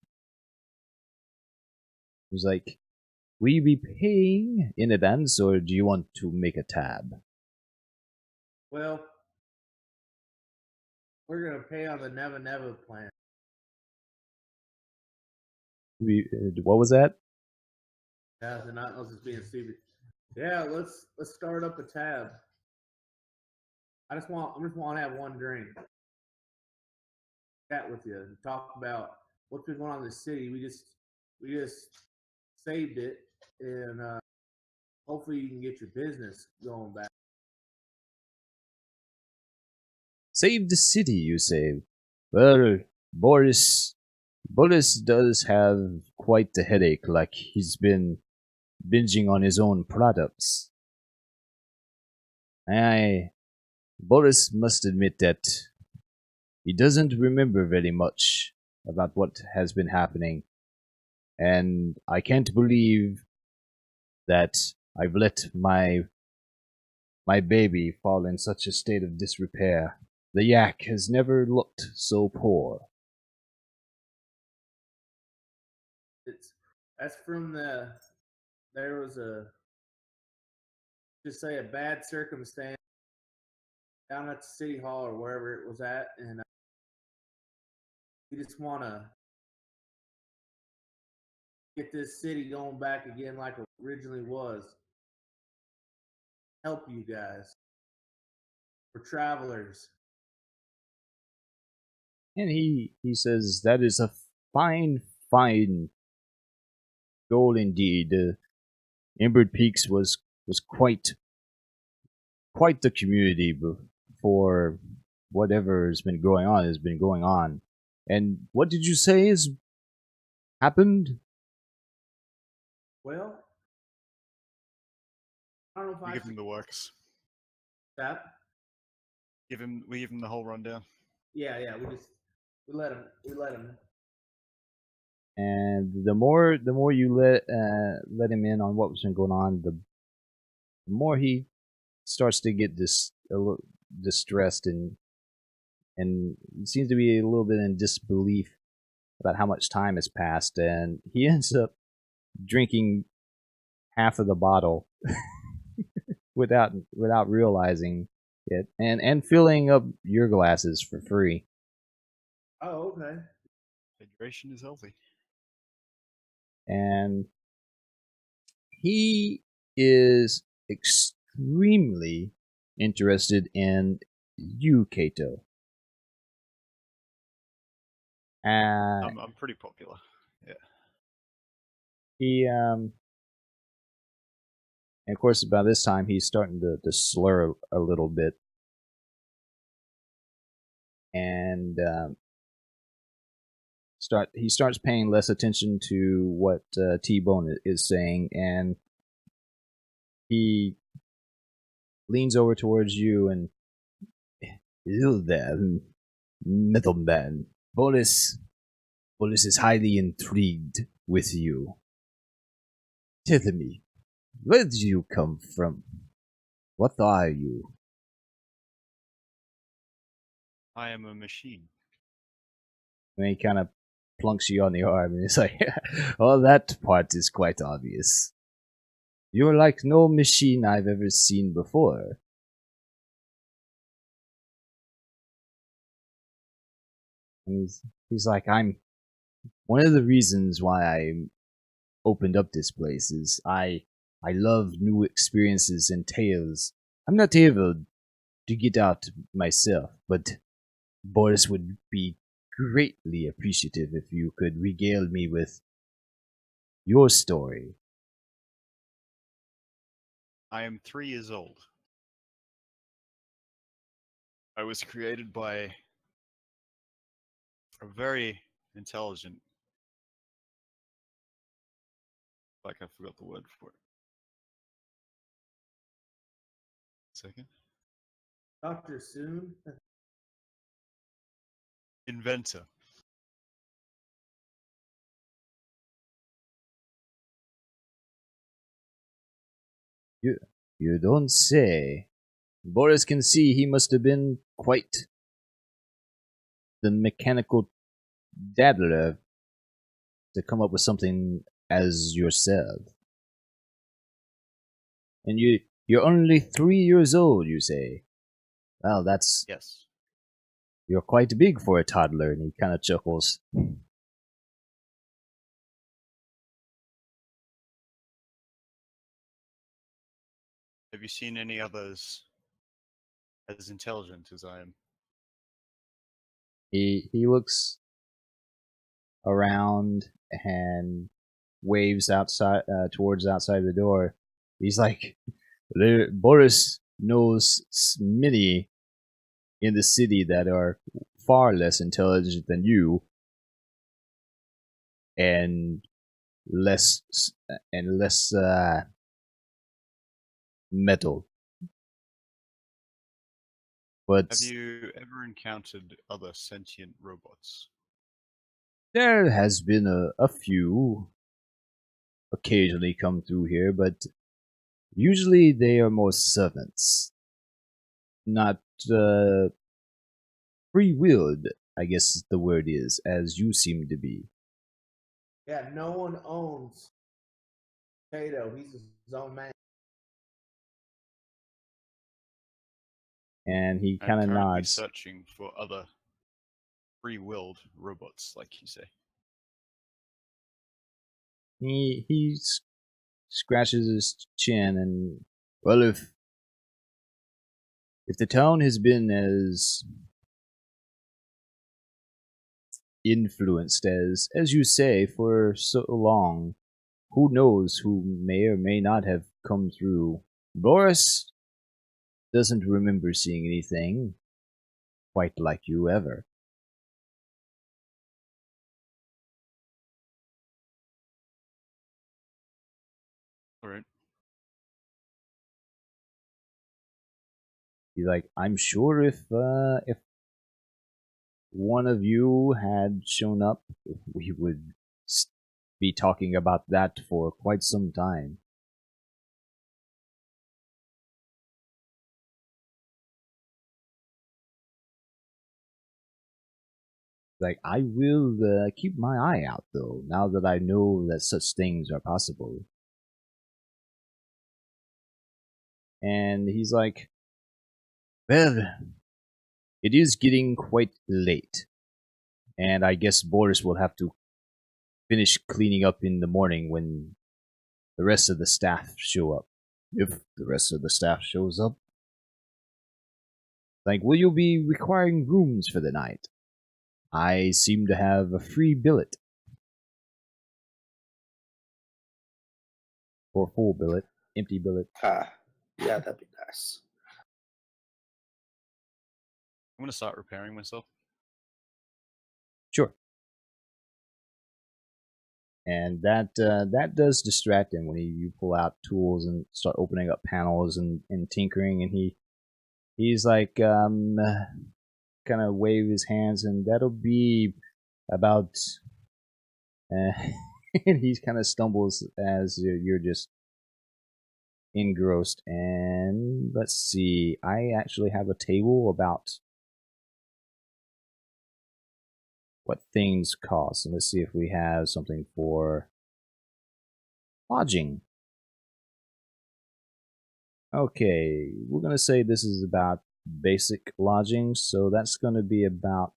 He's like, will you be paying in advance, or do you want to make a tab? Well, we're gonna pay on the Never Never plan. What was that? Yeah, they're not just being stupid. Yeah, let's start up a tab. I just want to have one drink. Chat with you and talk about what's been going on in the city. We just saved it, and hopefully you can get your business going back. Save the city, you say? Well, Boris does have quite the headache, like he's been binging on his own products. Boris must admit that he doesn't remember very much about what has been happening, and I can't believe that I've let my baby fall in such a state of disrepair. The yak has never looked so poor. That's from there was just say a bad circumstance down at the city hall or wherever it was at, and we just want to get this city going back again like it originally was. Help you guys. For travelers. And he says that is a fine goal indeed. Embered Peaks was quite the community before whatever has been going on. And what did you say has happened? Well, I don't know if We I give him the works. that. We give him the whole rundown. Yeah. We let him. And the more you let him in on what's been going on, the more he starts to get a little distressed and seems to be a little bit in disbelief about how much time has passed, and he ends up drinking half of the bottle without realizing it, and filling up your glasses for free. Oh, okay. Hydration is healthy. And he is extremely interested in you, Kato. I'm pretty popular. Yeah. And of course, by this time, he's starting to slur a little bit. And he starts paying less attention to what T-Bone is saying, and he leans over towards you and, "Hello there, Middleman. Boris is highly intrigued with you. Tell me, where did you come from? What are you?" I am a machine. And he kind of plunks you on the arm, and he's like, "Well, that part is quite obvious. You're like no machine I've ever seen before." And he's like, "I'm one of the reasons why I opened up this place is I love new experiences and tales. I'm not able to get out myself, but Boris would be greatly appreciative if you could regale me with your story." I am 3 years old. I was created by a very intelligent, like I forgot the word for it. Second. Dr. Soon? Inventor. You don't say. Boris can see he must have been quite the mechanical dabbler to come up with something as yourself. And you're only 3 years old, you say? Well, that's... Yes. You're quite big for a toddler, and he kind of chuckles. Have you seen any others as intelligent as I am? He looks around and waves outside towards outside the door. He's like, Boris knows many in the city that are far less intelligent than you, and less metal. But Have you ever encountered other sentient robots? there has been a few occasionally come through here, but usually they are more servants, not free-willed, I guess the word is, as you seem to be. Yeah, no one owns Tato. He's his own man. And he I'm kind of currently nods. searching for other free-willed robots, like you say. He scratches his chin and, well, if the town has been as influenced as you say for so long, who knows who may or may not have come through. Boris doesn't remember seeing anything quite like you ever. Alright. He's like, I'm sure if one of you had shown up, we would be talking about that for quite some time. Like, I will keep my eye out, though, now that I know that such things are possible. And he's like, well, it is getting quite late. And I guess Boris will have to finish cleaning up in the morning when the rest of the staff show up. If the rest of the staff shows up. Like, will you be requiring rooms for the night? I seem to have a free billet. Or full billet. empty billet. Ah, yeah, that'd be nice. I'm gonna start repairing myself. Sure. And that does distract him when you pull out tools and start opening up panels and tinkering, and he's like kind of wave his hands, and that'll be about. And he kind of stumbles as you're just engrossed. And let's see, I actually have a table about what things cost, and let's see if we have something for lodging. Okay, we're gonna say this is about basic lodging, so that's gonna be about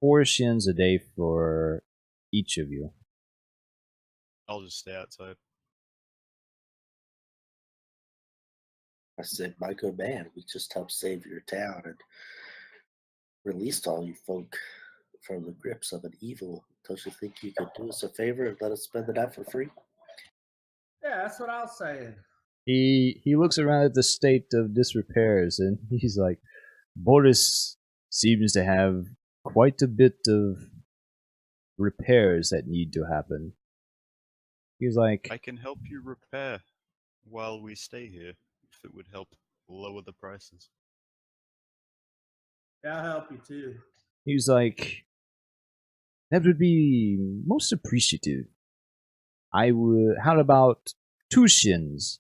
4 shins a day for each of you. I'll just stay outside. I said, my good man, we just helped save your town and released all you folk from the grips of an evil. Don't you think you could do us a favor and let us spend the night for free? Yeah, that's what I was saying. He looks around at the state of disrepairs, and he's like, Boris seems to have quite a bit of repairs that need to happen. He's like, I can help you repair while we stay here, if it would help lower the prices. Yeah, I'll help you too. he's like, that would be most appreciative. I would. How about 2 shins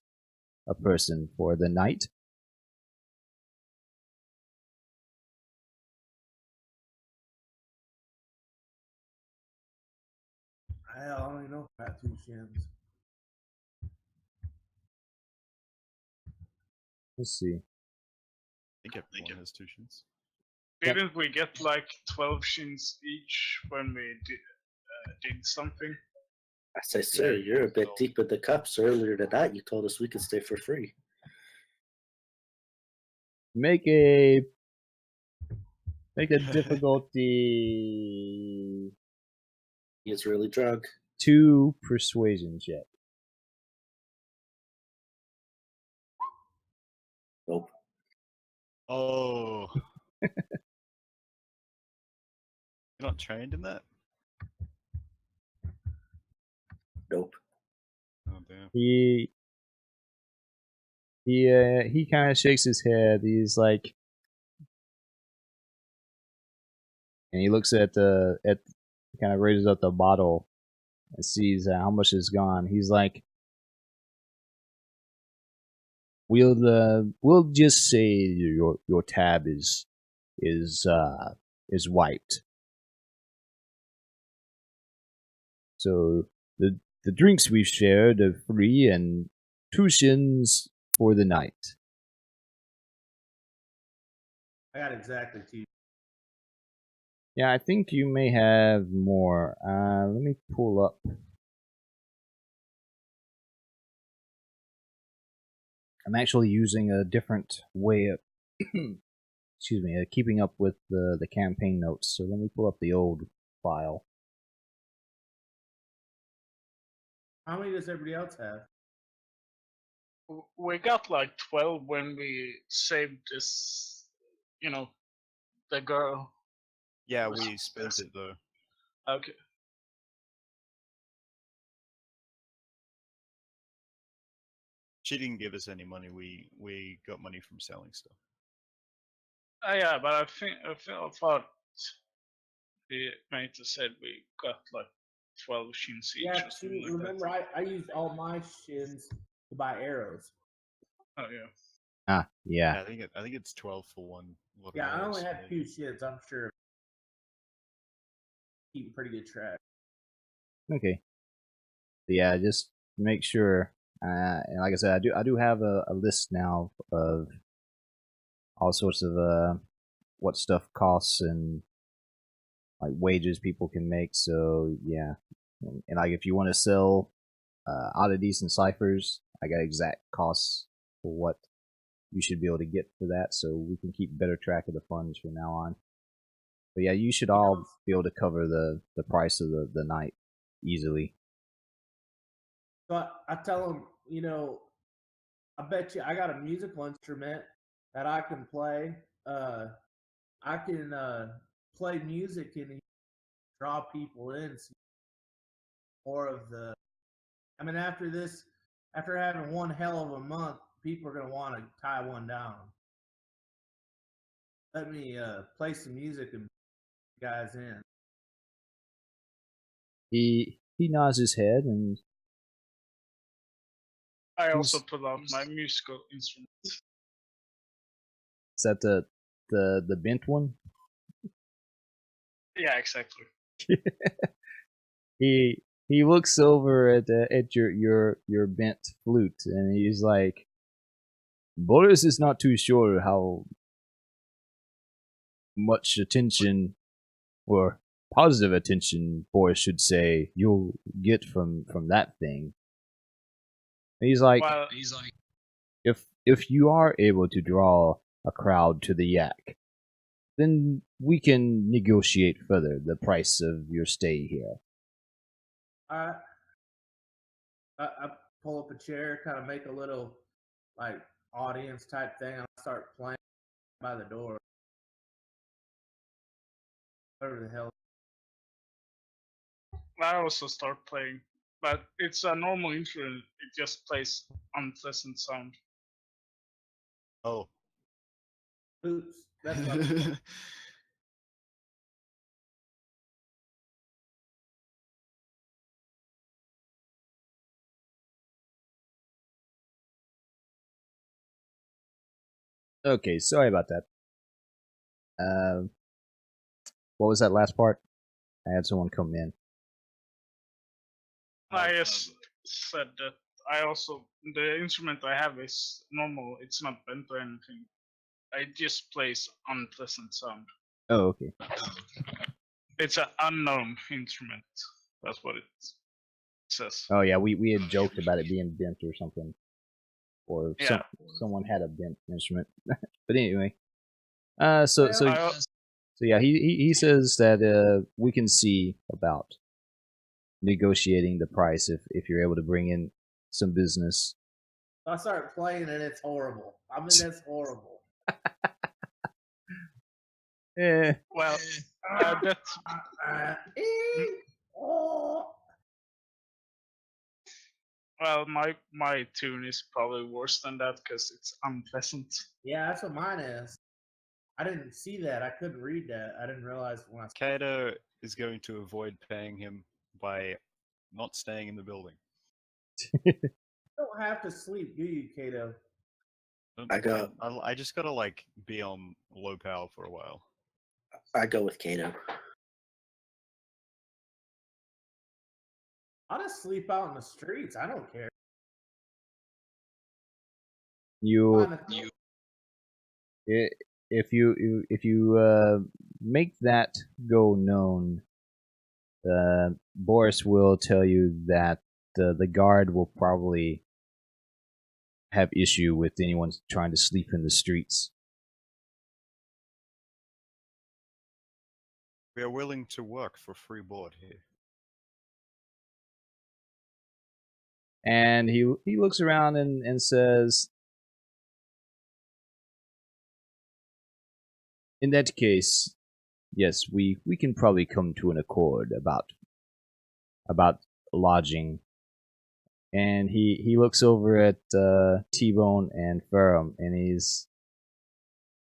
a person for the night? I only know about 2 shins. Let's see. I think everyone has 2 shins. Didn't we get like 12 shins each when we did something? I say, sir, Yeah, you're a bit so- deep in the cups. Earlier tonight, you told us we could stay for free. Make a difficulty He is really drunk. 2 persuasion check. Nope. Oh. You're not trained in that? Nope. Oh damn. He kind of shakes his head. He's like, and he looks at kind of raises up the bottle and sees how much is gone. He's like, we'll just say your tab is wiped. So the drinks we've shared are free and 2 shins for the night. I got exactly 2. Yeah, I think you may have more. Let me pull up. I'm actually using a different way of excuse me, keeping up with the campaign notes. So let me pull up the old file. How many does everybody else have? We got like 12 when we saved this, the girl. Yeah, Was- we spent it though. Okay. She didn't give us any money. We got money from selling stuff. Yeah, but I thought the mate said we got like 12 shins each. Yeah, or something like remember, I used all my shins to buy arrows. that. Oh yeah. Ah, yeah. Yeah, I think it's 12 for one. Lot of Yeah, I arrows, only had maybe. 2 shins. I'm sure. Keeping pretty good track. Okay. But yeah, just make sure. And like I said, I do have a list now of all sorts of what stuff costs and like wages people can make. So yeah, and like if you want to sell oddities and ciphers, I got exact costs for what you should be able to get for that, so we can keep better track of the funds from now on. But yeah, you should all be able to cover the price of the night easily. So I tell them, I bet you I got a musical instrument that I can play. I can play music and draw people in. See more of the. I mean, after having one hell of a month, people are gonna want to tie one down. Let me play some music and guys in. He nods his head and I also pull out my musical instrument. is that the bent one? Yeah, exactly. He looks over at your bent flute and he's like, Boris is not too sure how much attention or positive attention Boris should say you'll get from that thing. And he's like, if you are able to draw a crowd to the yak, then we can negotiate further the price of your stay here. I pull up a chair, kind of make a little like audience type thing, and I start playing by the door. Whatever the hell. I also start playing, but it's a normal instrument. It just plays unpleasant sound. Oh. Oops. That's not Okay, sorry about that. What was that last part? I had someone come in. I just said that the instrument I have is normal. It's not bent or anything. It just plays unpleasant sound. Oh, okay. It's an unknown instrument. That's what it says. Oh yeah, we had joked about it being bent or something, or someone had a bent instrument. But anyway, so yeah, he says that we can see about negotiating the price if you're able to bring in some business. I start playing and it's horrible. I mean, that's horrible. Yeah. Well, that's. Well, my tune is probably worse than that because it's unpleasant. Yeah, that's what mine is. I didn't see that. I couldn't read that. I didn't realize when I. Kato is going to avoid paying him by not staying in the building. You don't have to sleep, do you, Kato? I just gotta like be on low power for a while. I go with Kato. I'll just sleep out in the streets. I don't care. If you make that go known, Boris will tell you that the guard will probably have issue with anyone trying to sleep in the streets. We are willing to work for free board here. And he looks around and says, in that case, yes, we can probably come to an accord about lodging. And he looks over at T-Bone and Ferrum, and he's,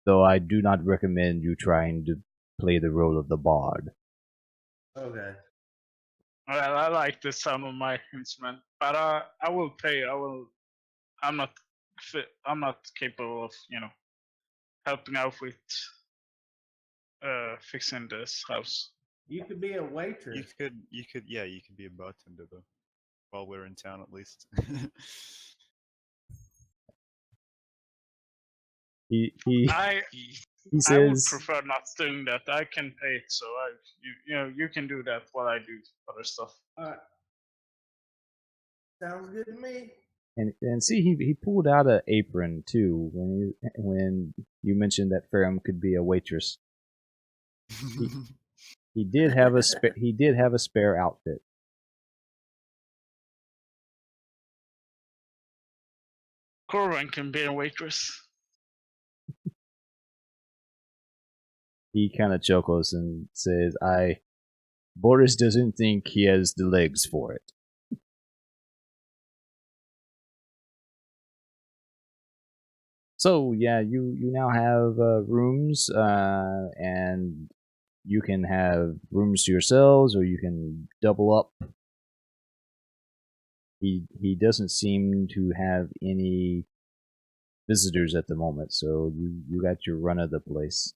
though I do not recommend you trying to play the role of the bard. Okay. Well, I like the sound of my instrument, but I will pay. I'm not capable of helping out with fixing this house. You could be a waitress. You could be a bartender though, while we're in town at least. He says, I would prefer not doing that. I can pay it, so you can do that while I do other stuff. All right. Sounds good to me. And see, he pulled out an apron too when you mentioned that Ferrum could be a waitress. He did have a spare outfit. Corwin can be a waitress. He kind of chuckles and says, Boris doesn't think he has the legs for it. So yeah, you now have rooms, and you can have rooms to yourselves, or you can double up. He doesn't seem to have any visitors at the moment, so you got your run of the place.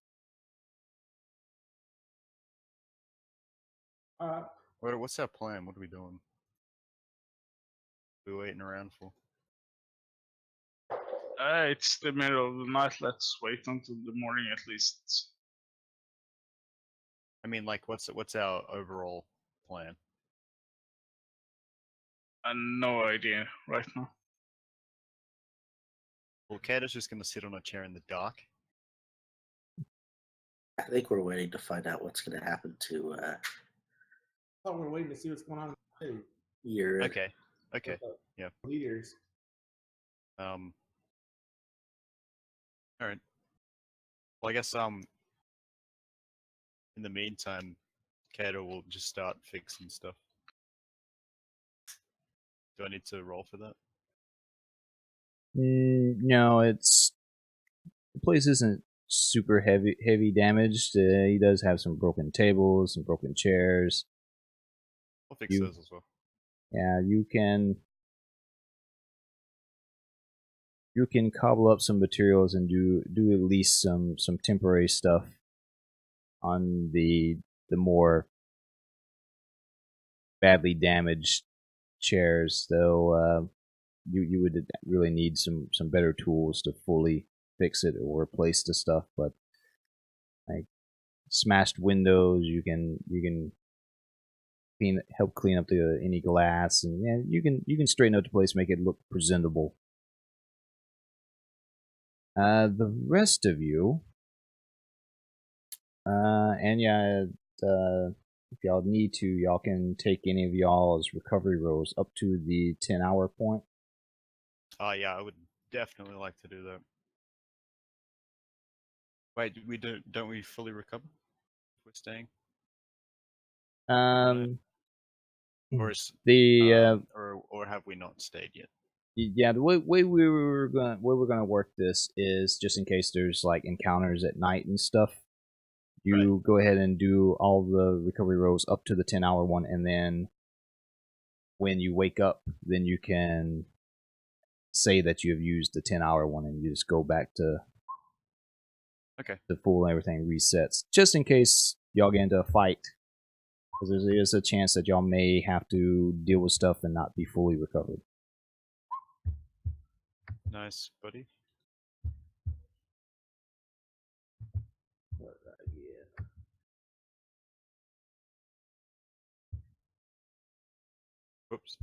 What's our plan? What are we doing? What are we waiting around for? It's the middle of the night. Let's wait until the morning at least. I mean, like, what's our overall plan? No idea right now. Well, Cat is just gonna sit on a chair in the dark. I think we're waiting to find out what's going to happen to I thought we were waiting to see what's going on with your. Okay. Okay. Yeah. leaders. All right. Well, I guess in the meantime, Kato will just start fixing stuff. Do I need to roll for that? No, the place isn't super heavy damaged. He does have some broken tables, some broken chairs. I'll fix those as well. Yeah, you can cobble up some materials and do at least some temporary stuff on the more badly damaged chairs, though. You would really need some better tools to fully fix it or replace the stuff. But like smashed windows, you can help clean up any glass, and yeah, you can straighten out the place, make it look presentable. The rest of you, and yeah, if y'all need to, y'all can take any of y'all's recovery rolls up to the 10-hour point. Yeah, I would definitely like to do that. Wait, don't we fully recover if we're staying? Or is or have we not stayed yet? Yeah, the way we're gonna work this is just in case there's like encounters at night and stuff. You go ahead and do all the recovery rolls up to the 10-hour one, and then when you wake up, then you can say that you have used the 10-hour one, and you just go back to the full, and everything resets. Just in case y'all get into a fight, because there is a chance that y'all may have to deal with stuff and not be fully recovered. Nice, buddy. Oops.